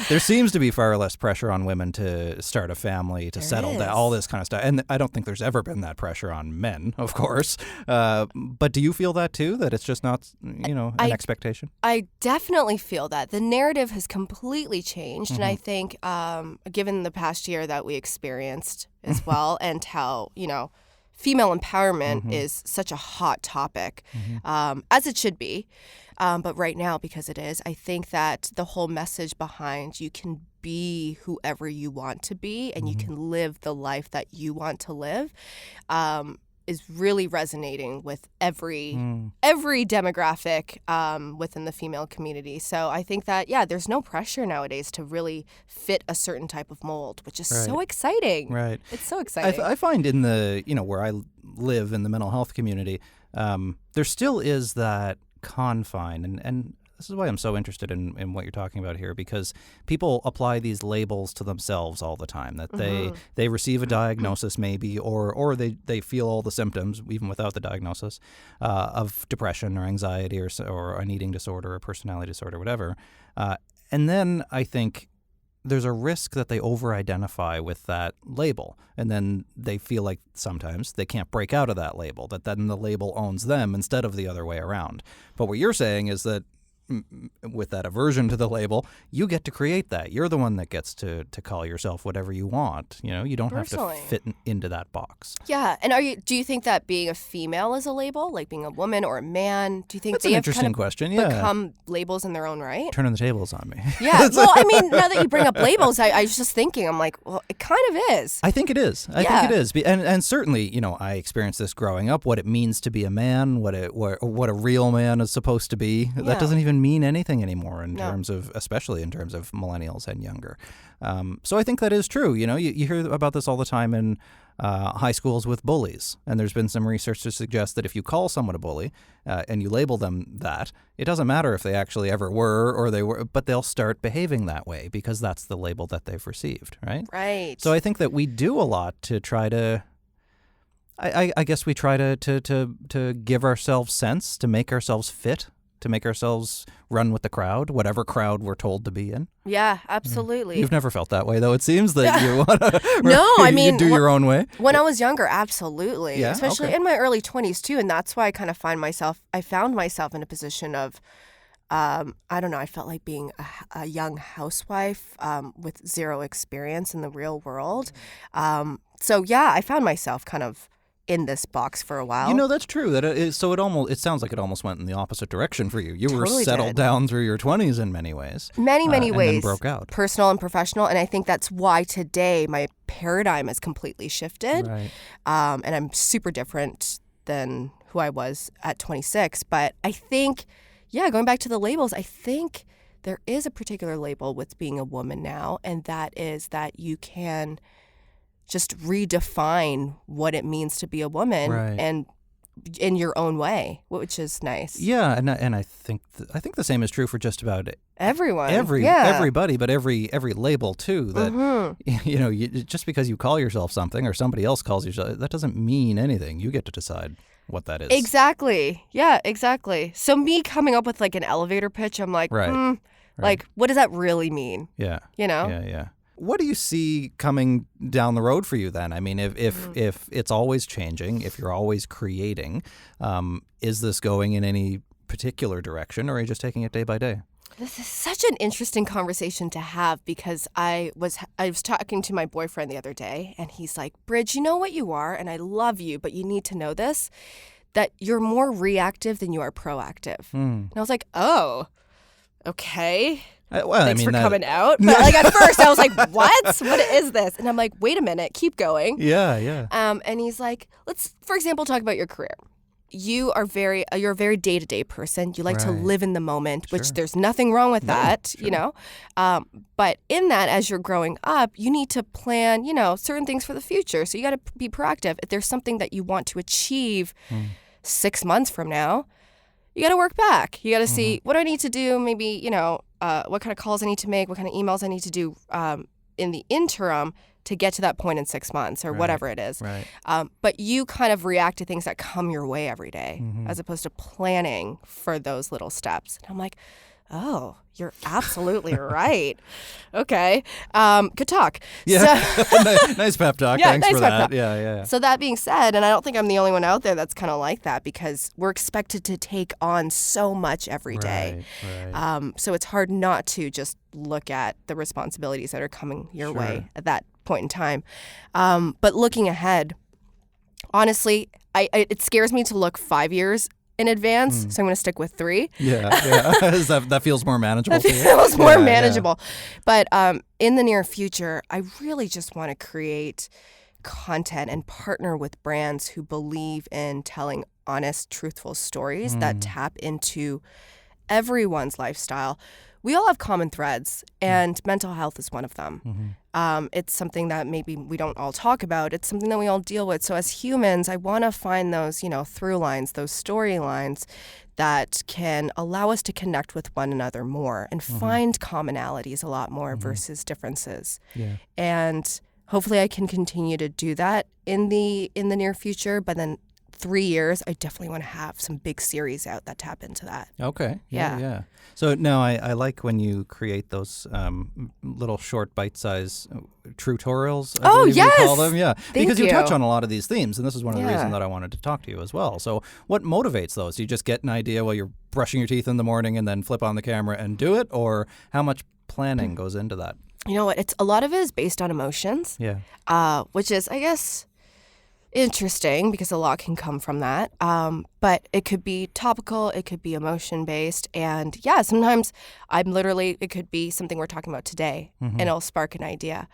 S1: there seems to be far less pressure on women to start a family, to settle down, all this kind of stuff. And I don't think there's ever been that pressure on men, of course. But do you feel that too, that it's just not, an expectation?
S2: I definitely feel that. The narrative has completely changed. And I think given the past year that we experienced as well, and how, female empowerment is such a hot topic, as it should be. But right now, because it is, I think that the whole message behind you can be whoever you want to be and you can live the life that you want to live is really resonating with every demographic within the female community. So I think that, there's no pressure nowadays to really fit a certain type of mold, which is so exciting.
S1: Right.
S2: It's so exciting.
S1: I find in the, where I live in the mental health community, there still is that confine. And this is why I'm so interested in what you're talking about here, because people apply these labels to themselves all the time, that they receive a diagnosis maybe, or they feel all the symptoms, even without the diagnosis, of depression or anxiety or an eating disorder or personality disorder, whatever. And then I think there's a risk that they over-identify with that label, and then they feel like sometimes they can't break out of that label, that then the label owns them instead of the other way around. But what you're saying is that with that aversion to the label, you get to create that. You're the one that gets to call yourself whatever you want. You don't have to fit into that box.
S2: Yeah. And do you think that being a female is a label, like being a woman or a man? Do you think
S1: That's
S2: they
S1: an
S2: have
S1: interesting question. Yeah.
S2: become labels in their own right?
S1: Turning the tables on me.
S2: Yeah. Well, I mean, now that you bring up labels, I was just thinking, I'm like, well, it kind of is.
S1: I think it is. I think it is. And certainly, I experienced this growing up, what it means to be a man, what a real man is supposed to be. Yeah. That doesn't even mean anything anymore especially in terms of millennials and younger. So I think that is true. You hear about this all the time in high schools with bullies. And there's been some research to suggest that if you call someone a bully and you label them that, it doesn't matter if they actually ever were or they were, but they'll start behaving that way because that's the label that they've received, right?
S2: Right.
S1: So I think that we do a lot to try to, I guess we try to give ourselves sense, to make ourselves fit, to make ourselves run with the crowd, whatever crowd we're told to be in.
S2: Yeah, absolutely.
S1: You've never felt that way, though. It seems that you want to
S2: you
S1: do your own way.
S2: When I was younger, absolutely.
S1: Yeah?
S2: Especially in my early 20s, too. And that's why I kind of found myself in a position of, I don't know, I felt like being a young housewife with zero experience in the real world. So, I found myself kind of in this box for a while.
S1: That's true. It sounds like it almost went in the opposite direction for you. You
S2: totally
S1: were settled down through your 20s in many ways.
S2: Many ways.
S1: And then broke out.
S2: Personal and professional. And I think that's why today my paradigm has completely shifted.
S1: Right.
S2: And I'm super different than who I was at 26. But I think, going back to the labels, I think there is a particular label with being a woman now. And that is that you can just redefine what it means to be a woman, and in your own way, which is nice.
S1: Yeah, and I think the same is true for just about
S2: everyone,
S1: everybody, but every label too. That just because you call yourself something or somebody else calls you, that doesn't mean anything. You get to decide what that is.
S2: Exactly. Yeah, exactly. So me coming up with like an elevator pitch, I'm like, like, what does that really mean?
S1: Yeah.
S2: Yeah.
S1: What do you see coming down the road for you then? I mean, if it's always changing, if you're always creating, is this going in any particular direction, or are you just taking it day by day?
S2: This is such an interesting conversation to have, because I was talking to my boyfriend the other day, and he's like, Bridge, you know what you are, and I love you, but you need to know this, that you're more reactive than you are proactive. And I was like, oh, okay. Thanks for coming out. But at first I was like, what? What is this? And I'm like, wait a minute, keep going.
S1: Yeah.
S2: And he's like, let's, for example, talk about your career. You're a very day-to-day person. You like to live in the moment, which there's nothing wrong with that, But in that, as you're growing up, you need to plan, certain things for the future. So you got to be proactive. If there's something that you want to achieve 6 months from now, you got to work back. You got to see, what do I need to do? Maybe, what kind of calls I need to make, what kind of emails I need to do in the interim to get to that point in 6 months or whatever it is.
S1: Right.
S2: But you kind of react to things that come your way every day as opposed to planning for those little steps. And I'm like, oh, you're absolutely right. Okay. Good talk.
S1: Yeah. So, nice pep talk.
S2: Yeah,
S1: Thanks
S2: nice
S1: for
S2: pep
S1: that.
S2: talk.
S1: Yeah.
S2: So that being said, and I don't think I'm the only one out there that's kind of like that, because we're expected to take on so much every day.
S1: Right.
S2: So it's hard not to just look at the responsibilities that are coming your way at that point in time. But looking ahead, honestly, it scares me to look 5 years in advance, so I'm going to stick with 3.
S1: Yeah. That feels more manageable.
S2: That feels more manageable. But in the near future, I really just want to create content and partner with brands who believe in telling honest, truthful stories that tap into everyone's lifestyle. We all have common threads, and mental health is one of them. It's something that maybe we don't all talk about. It's something that we all deal with. So as humans, I want to find those, through lines, those storylines that can allow us to connect with one another more and find commonalities a lot more versus differences.
S1: Yeah.
S2: And hopefully I can continue to do that in the near future, but then 3 years, I definitely want to have some big series out that tap into that.
S1: Okay. Yeah. So now I like when you create those little short bite-sized tutorials. I believe you call them. Yeah. Because you touch on a lot of these themes, and this is one of the reasons that I wanted to talk to you as well. So what motivates those? Do you just get an idea while you're brushing your teeth in the morning and then flip on the camera and do it? Or how much planning goes into that?
S2: You know what? A lot of it is based on emotions.
S1: Yeah.
S2: Which is, I guess, interesting because a lot can come from that. But it could be topical, it could be emotion based. And sometimes it could be something we're talking about today and it'll spark an idea.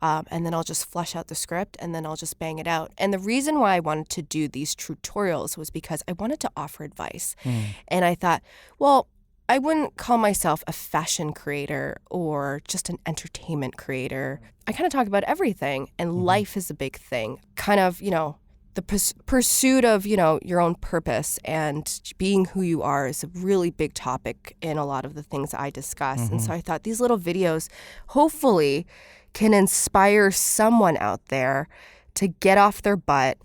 S2: And then I'll just flesh out the script and then I'll just bang it out. And the reason why I wanted to do these tutorials was because I wanted to offer advice. And I thought, well, I wouldn't call myself a fashion creator or just an entertainment creator. I kind of talk about everything, and life is a big thing. Kind of, the pursuit of, your own purpose and being who you are is a really big topic in a lot of the things I discuss. And so I thought these little videos hopefully can inspire someone out there to get off their butt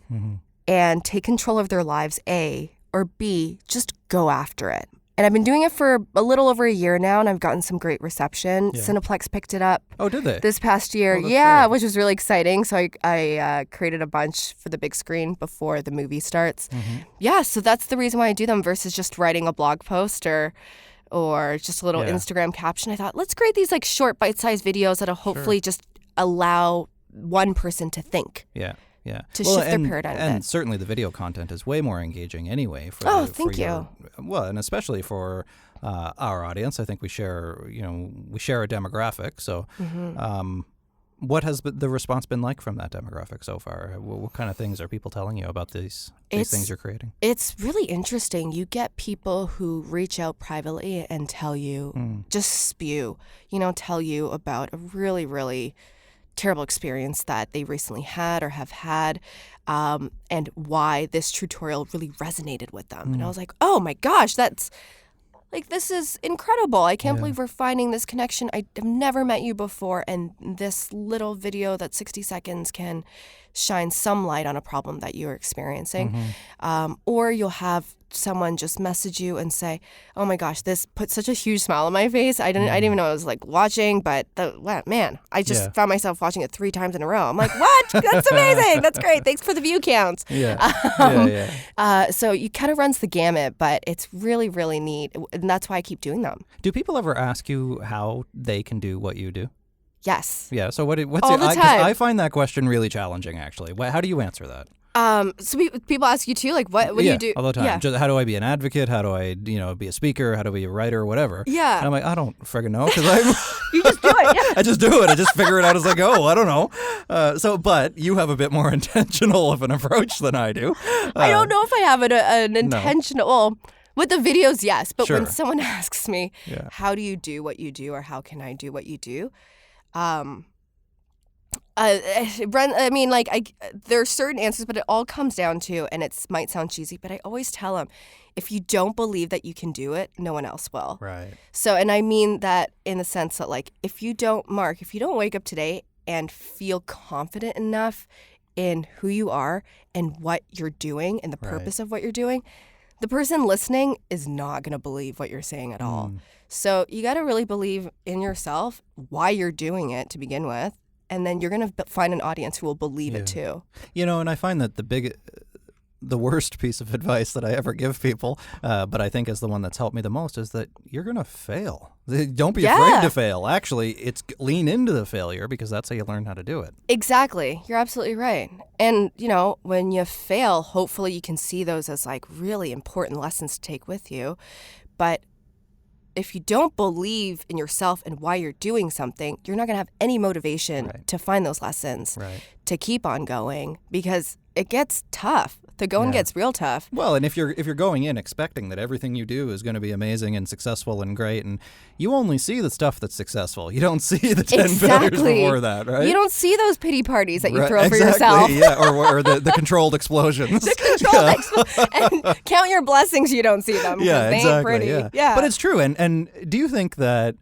S2: and take control of their lives, A, or B, just go after it. And I've been doing it for a little over a year now, and I've gotten some great reception. Yeah. Cineplex picked it up.
S1: Oh, did they?
S2: This past year.
S1: Great.
S2: Which was really exciting. So I created a bunch for the big screen before the movie starts. Yeah, so that's the reason why I do them versus just writing a blog post or just a little Instagram caption. I thought, let's create these like short bite-sized videos that'll hopefully just allow one person to think.
S1: Yeah.
S2: To shift their paradigm.
S1: And certainly the video content is way more engaging anyway.
S2: Thank you.
S1: Well, and especially for our audience, I think we share a demographic. So what has the response been like from that demographic so far? What kind of things are people telling you about these things you're creating? It's
S2: really interesting. You get people who reach out privately and tell you, just spew, tell you about a really, really terrible experience that they recently had or have had, and why this tutorial really resonated with them. And I was like, oh my gosh, this is incredible. I can't believe we're finding this connection. I have never met you before, and this little video that's 60 seconds can shine some light on a problem that you're experiencing. Or you'll have someone just message you and say, oh my gosh, this put such a huge smile on my face. I didn't even know I was like watching, but I just found myself watching it 3 times in a row. I'm like, what? That's amazing. That's great. Thanks for the view counts. So it kind of runs the gamut, but it's really, really neat. And that's why I keep doing them.
S1: Do people ever ask you how they can do what you do?
S2: Yes.
S1: Yeah. So what's
S2: all the time.
S1: I find that question really challenging, actually. How do you answer that?
S2: So people ask you too, like, what do you do?
S1: All the time. Just, how do I be an advocate? How do I, be a speaker? How do I be a writer? Whatever.
S2: Yeah.
S1: And I'm like, I don't friggin' know, because
S2: you just do it. Yeah.
S1: I just do it. I just figure it out as I go. I don't know. But you have a bit more intentional of an approach than I do.
S2: I don't know if I have an intentional. Well, with the videos, yes. But
S1: sure.
S2: When someone asks me, how do you do what you do, or how can I do what you do? There are certain answers, but it all comes down to, and it might sound cheesy, but I always tell them, if you don't believe that you can do it, no one else will.
S1: Right.
S2: So, and I mean that in the sense that, like, if you don't wake up today and feel confident enough in who you are and what you're doing and the purpose of what you're doing, the person listening is not going to believe what you're saying at all. So you got to really believe in yourself, why you're doing it to begin with, and then you're going to find an audience who will believe it too.
S1: You know, and I find that the worst piece of advice that I ever give people, but I think is the one that's helped me the most, is that you're going to fail. Don't be afraid to fail. Actually, it's lean into the failure, because that's how you learn how to do it.
S2: Exactly. You're absolutely right. And, you know, when you fail, hopefully you can see those as like really important lessons to take with you. But if you don't believe in yourself and why you're doing something, you're not going to have any motivation to find those lessons, to keep on going, because it gets tough. The going gets real tough.
S1: Well, and if you're going in expecting that everything you do is going to be amazing and successful and great, and you only see the stuff that's successful, you don't see the 10 failures before that, right?
S2: You don't see those pity parties that you throw for yourself.
S1: Yeah, or the controlled explosions.
S2: And count your blessings you don't see them.
S1: Yeah,
S2: they
S1: exactly.
S2: Ain't pretty.
S1: Yeah. But it's true. And do you think that,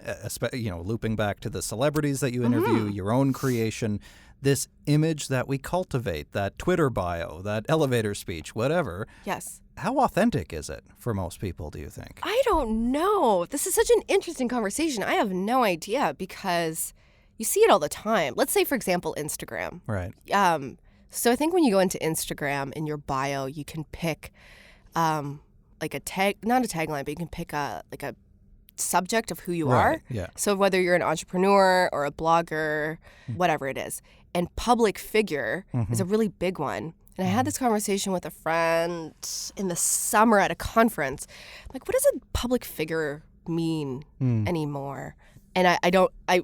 S1: looping back to the celebrities that you interview, your own creation, this image that we cultivate, that Twitter bio, that elevator speech, whatever.
S2: Yes.
S1: How authentic is it for most people, do you think?
S2: I don't know. This is such an interesting conversation. I have no idea, because you see it all the time. Let's say, for example, Instagram.
S1: Right.
S2: So I think when you go into Instagram, in your bio, you can pick like a tag, not a tagline, but you can pick a subject of who you are.
S1: Yeah.
S2: So whether you're an entrepreneur or a blogger, whatever it is. And public figure is a really big one. And I had this conversation with a friend in the summer at a conference. Like, what does a public figure mean anymore? And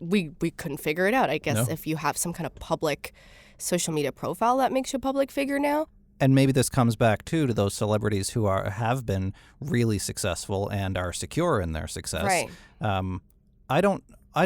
S2: we couldn't figure it out. I guess if you have some kind of public social media profile, that makes you a public figure now.
S1: And maybe this comes back too to those celebrities who have been really successful and are secure in their success.
S2: Right.
S1: I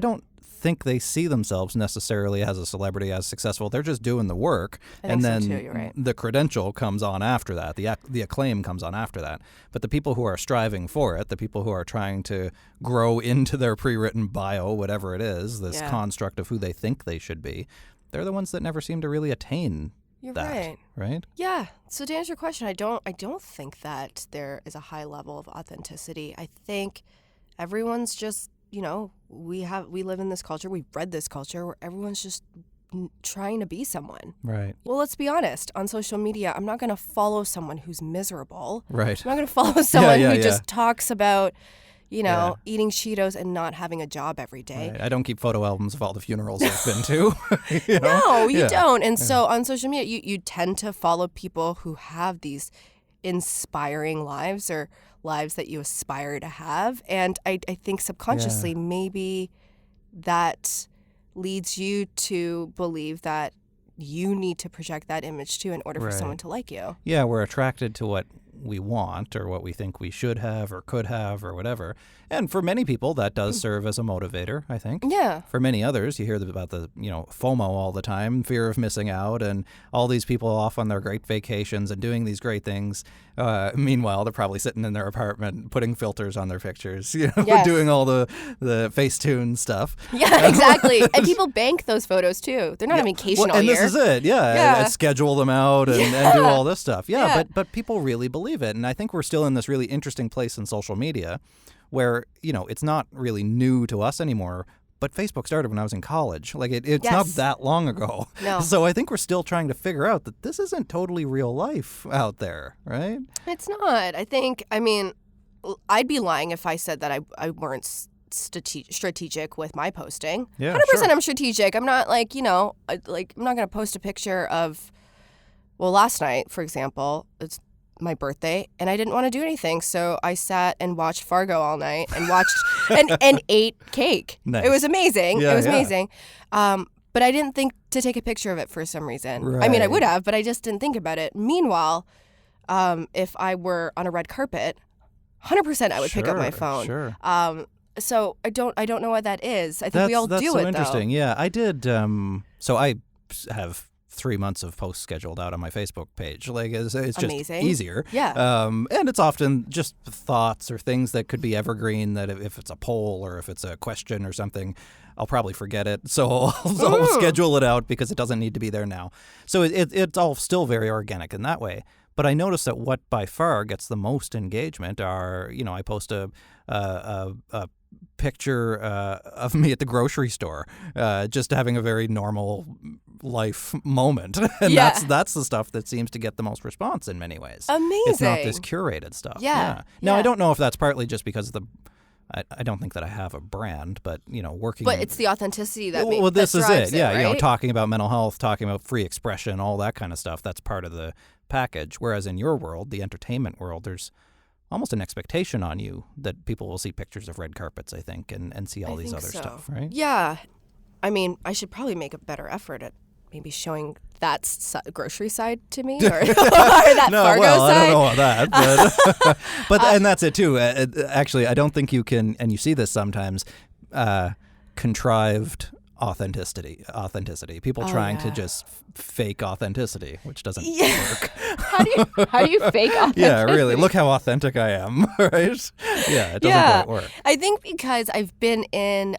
S1: don't think they see themselves necessarily as a celebrity, as successful. They're just doing the work, and then
S2: so too. You're right.
S1: The credential comes on after that. The acclaim comes on after that. But the people who are striving for it, the people who are trying to grow into their pre-written bio, whatever it is, this construct of who they think they should be, they're the ones that never seem to really attain
S2: You're
S1: that, right?
S2: Yeah. So to answer your question, I don't think that there is a high level of authenticity. I think everyone's just, we live in this culture, we've bred this culture where everyone's just trying to be someone.
S1: Right.
S2: Well, let's be honest. On social media, I'm not going to follow someone who's miserable.
S1: Right.
S2: I'm not going to follow someone who just talks about, eating Cheetos and not having a job every day.
S1: Right. I don't keep photo albums of all the funerals I've been to.
S2: No, you don't. And so on social media, you tend to follow people who have these inspiring lives, or lives that you aspire to have. And I think subconsciously maybe that leads you to believe that you need to project that image too in order for someone to like you.
S1: Yeah, we're attracted to what we want, or what we think we should have or could have or whatever. And for many people, that does serve as a motivator, I think.
S2: Yeah.
S1: For many others, you hear about the, FOMO all the time, fear of missing out, and all these people off on their great vacations and doing these great things. Meanwhile, they're probably sitting in their apartment, putting filters on their pictures, doing all the Facetune stuff.
S2: Yeah, exactly. And people bank those photos too. They're not on vacation all year.
S1: And this is it, and schedule them out and do all this stuff. But people really believe it. And I think we're still in this really interesting place in social media where, it's not really new to us anymore, but Facebook started when I was in college. Like, it's not that long ago.
S2: No.
S1: So I think we're still trying to figure out that this isn't totally real life out there, right?
S2: It's not. I'd be lying if I said that I weren't strategic with my posting.
S1: Yeah,
S2: 100%
S1: sure.
S2: I'm strategic. I'm not I'm not going to post a picture of, last night, for example, it's my birthday and I didn't want to do anything, so I sat and watched Fargo all night and watched and ate cake.
S1: Nice.
S2: It was amazing.
S1: Yeah,
S2: it was amazing. But I didn't think to take a picture of it for some reason.
S1: Right.
S2: I would have, but I just didn't think about it. Meanwhile, if I were on a red carpet, 100% I would pick up my phone.
S1: Sure.
S2: So I don't know what that is. I think we all do it, though.
S1: That's so interesting. Yeah, I did. So I have 3 months of posts scheduled out on my Facebook page. Like, it's just
S2: amazing.
S1: Easier.
S2: Yeah.
S1: And it's often just thoughts or things that could be evergreen, that if it's a poll or if it's a question or something, I'll probably forget it. So I'll schedule it out because it doesn't need to be there now. So it's all still very organic in that way. But I noticed that what by far gets the most engagement are, I post a picture of me at the grocery store, just having a very normal life moment. And that's the stuff that seems to get the most response in many ways.
S2: Amazing.
S1: It's not this curated stuff.
S2: Yeah.
S1: Now, I don't know if that's partly just because of I don't think that I have a brand, but, working.
S2: But it's the authenticity that
S1: Well, this is it. Yeah.
S2: Right?
S1: Talking about mental health, talking about free expression, all that kind of stuff. That's part of the package. Whereas in your world, the entertainment world, there's almost an expectation on you that people will see pictures of red carpets, I think, and see all these other stuff, right?
S2: Yeah. I mean, I should probably make a better effort at maybe showing that grocery side to me or that Fargo side.
S1: I don't know about that. But and that's it, too. Actually, I don't think you can, and you see this sometimes, contrived authenticity. People trying to just fake authenticity, which doesn't work.
S2: How do you fake authenticity?
S1: Yeah, really. Look how authentic I am, right? Yeah, it doesn't quite work.
S2: I think because I've been in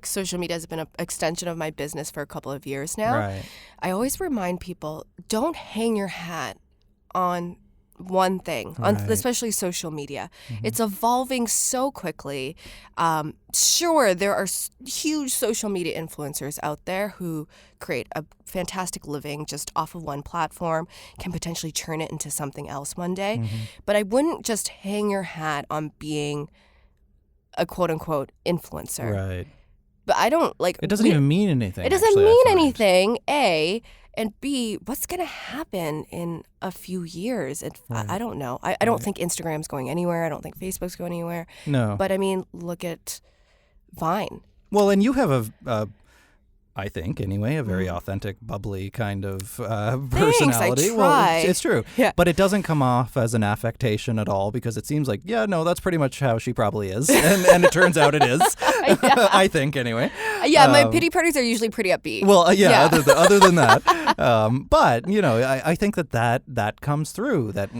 S2: social media has been an extension of my business for a couple of years now.
S1: Right.
S2: I always remind people, don't hang your hat on one thing, especially social media. Mm-hmm. It's evolving so quickly. Sure, there are huge social media influencers out there who create a fantastic living just off of one platform, can potentially turn it into something else one day. Mm-hmm. But I wouldn't just hang your hat on being a quote-unquote influencer.
S1: Right.
S2: But I don't
S1: It doesn't even mean anything.
S2: It doesn't mean anything, A. And B, what's going to happen in a few years? I don't know. I don't think Instagram's going anywhere. I don't think Facebook's going anywhere.
S1: No.
S2: But I mean, look at Vine.
S1: Well, and you have I think anyway, a very authentic, bubbly kind of personality.
S2: I try.
S1: Well, it's true.
S2: Yeah.
S1: But it doesn't come off as an affectation at all because it seems like, that's pretty much how she probably is. And it turns out it is. I think anyway.
S2: Yeah, my pity parties are usually pretty upbeat.
S1: Well, other than that. But, I think that comes through. That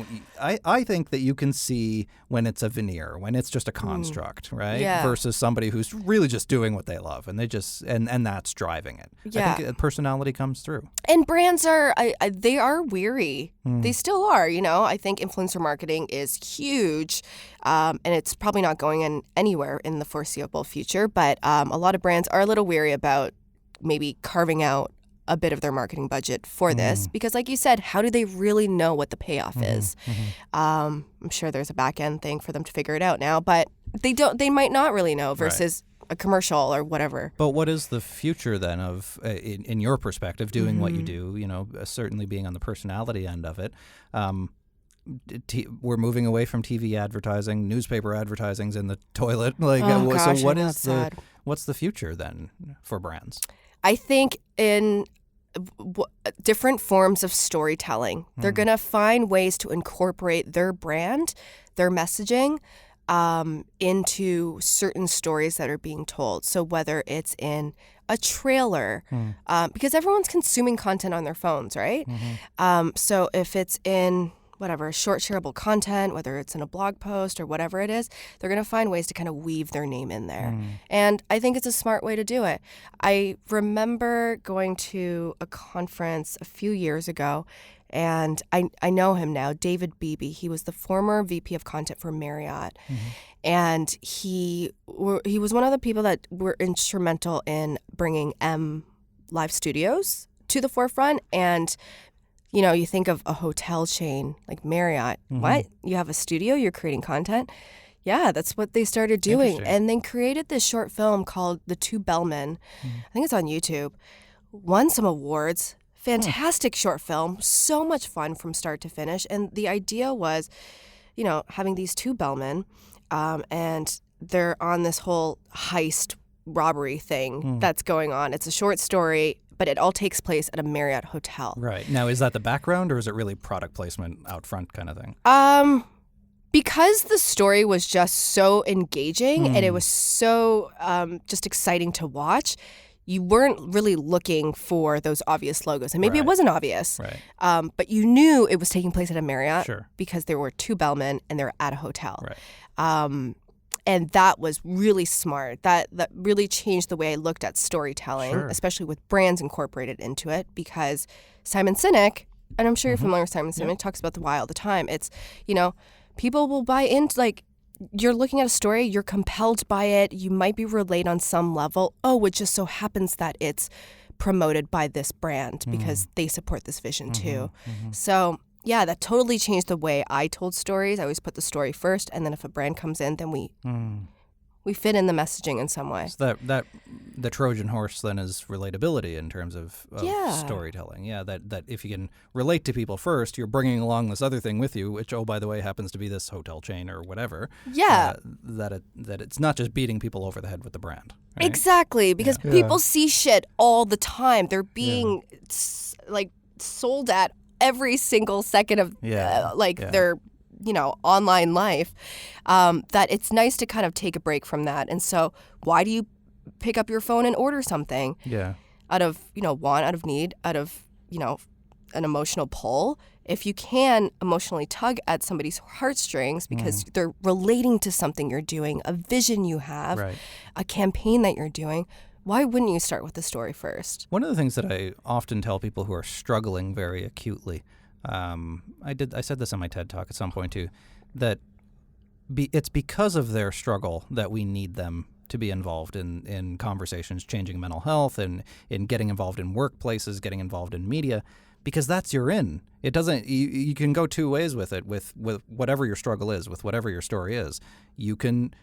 S1: I think that you can see when it's a veneer, when it's just a construct, right?
S2: Yeah.
S1: Versus somebody who's really just doing what they love and they just and that's driving it.
S2: Yeah.
S1: I think personality comes through.
S2: And brands they are weary. They still are, I think influencer marketing is huge, and it's probably not going anywhere in the foreseeable future, but a lot of brands are a little weary about maybe carving out a bit of their marketing budget for this because, like you said, how do they really know what the payoff is? I'm sure there's a back end thing for them to figure it out now, but they might not really know versus a commercial or whatever.
S1: But what is the future then of, in your perspective, doing what you do, certainly being on the personality end of it? We're moving away from TV advertising, newspaper advertising's in the toilet. What's the future then for brands?
S2: I think in different forms of storytelling, they're going to find ways to incorporate their brand, their messaging, into certain stories that are being told. So whether it's in a trailer, because everyone's consuming content on their phones, right? So if it's in whatever, short shareable content, whether it's in a blog post or whatever it is, they're going to find ways to kind of weave their name in there. And I think it's a smart way to do it. I remember going to a conference a few years ago, and I know him now, David Beebe. He was the former VP of content for Marriott. And he was one of the people that were instrumental in bringing M Live Studios to the forefront. And you think of a hotel chain like Marriott. What? You have a studio? You're creating content? Yeah, that's what they started doing. And then created this short film called The Two Bellmen. I think it's on YouTube. Won some awards. Fantastic short film. So much fun from start to finish. And the idea was, having these two bellmen, and they're on this whole heist robbery thing that's going on. It's a short story, but it all takes place at a Marriott hotel.
S1: Right. Now, is that the background or is it really product placement out front kind of thing?
S2: Because the story was just so engaging and it was so just exciting to watch, you weren't really looking for those obvious logos. And maybe it wasn't obvious.
S1: Right.
S2: But you knew it was taking place at a Marriott
S1: Sure.
S2: because there were two bellmen and they're at a hotel.
S1: Right.
S2: And that was really smart. That really changed the way I looked at storytelling, especially with brands incorporated into it, because Simon Sinek, and I'm sure you're familiar with Simon Sinek, talks about the why all the time. It's, people will buy into, like, you're looking at a story, you're compelled by it, you might be relate on some level. Oh, it just so happens that it's promoted by this brand because they support this vision too. So yeah, that totally changed the way I told stories. I always put the story first, and then if a brand comes in, then we fit in the messaging in some way.
S1: So that the Trojan horse then is relatability in terms of storytelling. Yeah, that if you can relate to people first, you're bringing along this other thing with you, which, oh, by the way, happens to be this hotel chain or whatever.
S2: Yeah.
S1: That it's not just beating people over the head with the brand. Right?
S2: Exactly, because people see shit all the time. They're being sold at every single second of their online life, that it's nice to kind of take a break from that. And so why do you pick up your phone and order something? Out of want, out of need, out of an emotional pull. If you can emotionally tug at somebody's heartstrings because they're relating to something you're doing, a vision you have, a campaign that you're doing, why wouldn't you start with the story first?
S1: One of the things that I often tell people who are struggling very acutely, I said this on my TED Talk at some point too, that it's because of their struggle that we need them to be involved in conversations changing mental health and in getting involved in workplaces, getting involved in media, because that's your in. It doesn't. You can go two ways with it. With whatever your struggle is, with whatever your story is, you can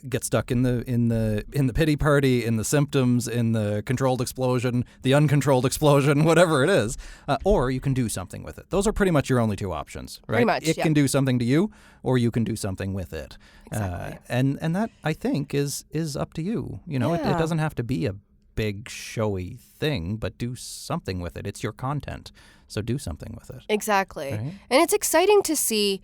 S1: get stuck in the pity party, in the symptoms, in the controlled explosion, the uncontrolled explosion, whatever it is, or you can do something with it. Those are pretty much your only two options, right?
S2: Pretty much,
S1: it can do something to you, or you can do something with it.
S2: Exactly.
S1: And that, I think, is up to you. It doesn't have to be a big showy thing, but do something with it. It's your content, so do something with it.
S2: Exactly.
S1: Right?
S2: And it's exciting to see.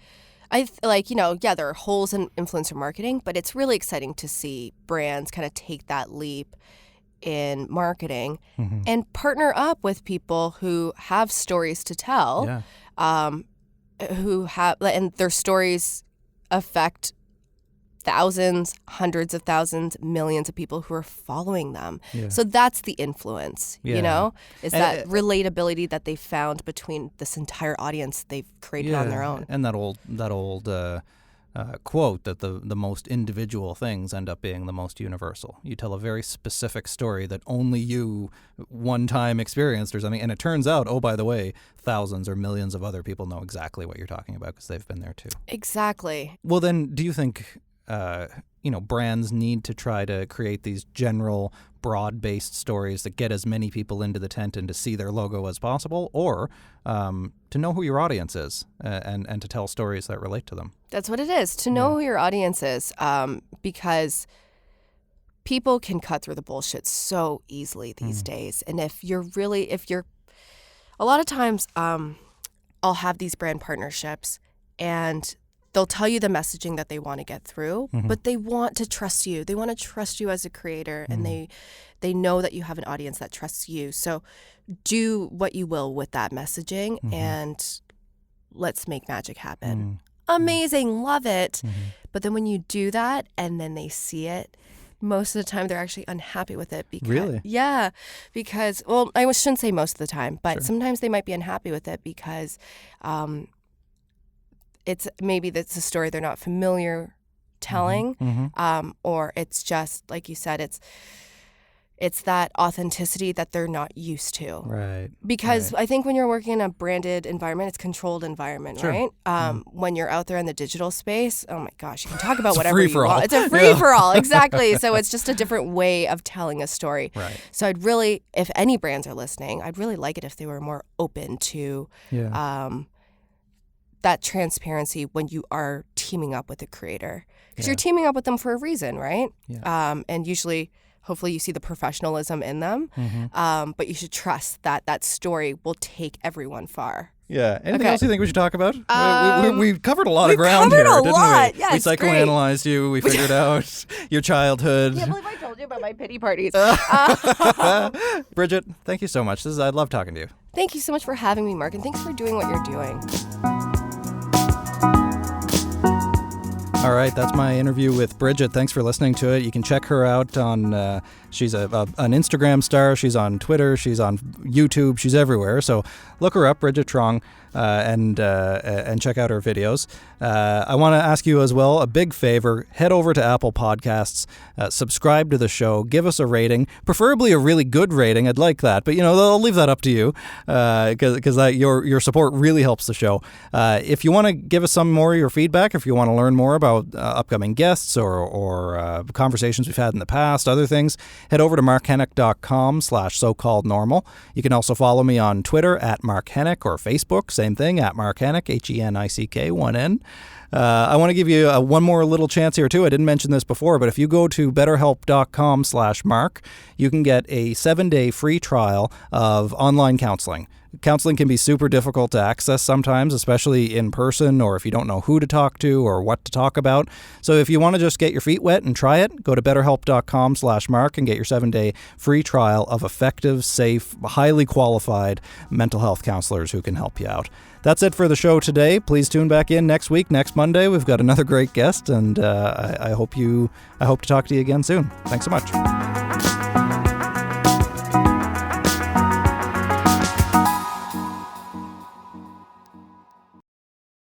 S2: There are holes in influencer marketing, but it's really exciting to see brands kind of take that leap in marketing and partner up with people who have stories to tell, and their stories affect thousands, hundreds of thousands, millions of people who are following them. Yeah. So that's the influence, is that relatability that they found between this entire audience they've created on their own.
S1: And that old quote that the most individual things end up being the most universal. You tell a very specific story that only you one time experienced or something, and it turns out, oh, by the way, thousands or millions of other people know exactly what you're talking about because they've been there too.
S2: Exactly.
S1: Well, then, do you think brands need to try to create these general, broad-based stories that get as many people into the tent and to see their logo as possible, or to know who your audience is and to tell stories that relate to them?
S2: That's what it is, to know who your audience is, because people can cut through the bullshit so easily these days. And if you're a lot of times I'll have these brand partnerships and they'll tell you the messaging that they want to get through, but they want to trust you. They want to trust you as a creator, and they know that you have an audience that trusts you. So do what you will with that messaging, and let's make magic happen. Amazing, love it. But then when you do that and then they see it, most of the time they're actually unhappy with it.
S1: Really?
S2: Yeah, because, well, I shouldn't say most of the time, but sometimes they might be unhappy with it because it's a story they're not familiar telling, or it's just, like you said, it's that authenticity that they're not used to.
S1: Right.
S2: Because I think when you're working in a branded environment, it's a controlled environment, right? When you're out there in the digital space, oh my gosh, you can talk about whatever you want. It's a free-for-all, exactly. So it's just a different way of telling a story.
S1: Right.
S2: So I'd really, if any brands are listening, I'd really like it if they were more open to that transparency when you are teaming up with a creator. Because you're teaming up with them for a reason, right?
S1: Yeah.
S2: And usually, hopefully you see the professionalism in them, but you should trust that that story will take everyone far.
S1: Yeah. Anything else you think we should talk about? We covered a lot of ground
S2: here,
S1: didn't we?
S2: Yeah,
S1: we psychoanalyzed you. We figured out your childhood.
S2: I can't believe I told you about my pity parties.
S1: Brigitte, thank you so much. I love talking to you.
S2: Thank you so much for having me, Mark, and thanks for doing what you're doing.
S1: All right, that's my interview with Brigitte. Thanks for listening to it. You can check her out on, she's an Instagram star, she's on Twitter, she's on YouTube, she's everywhere. So look her up, Brigitte Truong, and check out her videos. I want to ask you as well, a big favor, head over to Apple Podcasts, subscribe to the show, give us a rating, preferably a really good rating. I'd like that, but I'll leave that up to you, because your support really helps the show. If you want to give us some more of your feedback, if you want to learn more about upcoming guests or conversations we've had in the past, other things, head over to markhenick.com/so-called-normal. You can also follow me on Twitter at Mark Henick, or Facebook, same thing, at Mark Henick, Henick, 1 N. I want to give you one more little chance here too. I didn't mention this before, but if you go to betterhelp.com/Mark, you can get a 7-day free trial of online counseling. Counseling can be super difficult to access sometimes, especially in person, or if you don't know who to talk to or what to talk about. So if you want to just get your feet wet and try it, go to betterhelp.com/Mark and get your 7-day free trial of effective, safe, highly qualified mental health counselors who can help you out. That's it for the show today. Please tune back in next week, next Monday. We've got another great guest, and I hope to talk to you again soon. Thanks so much.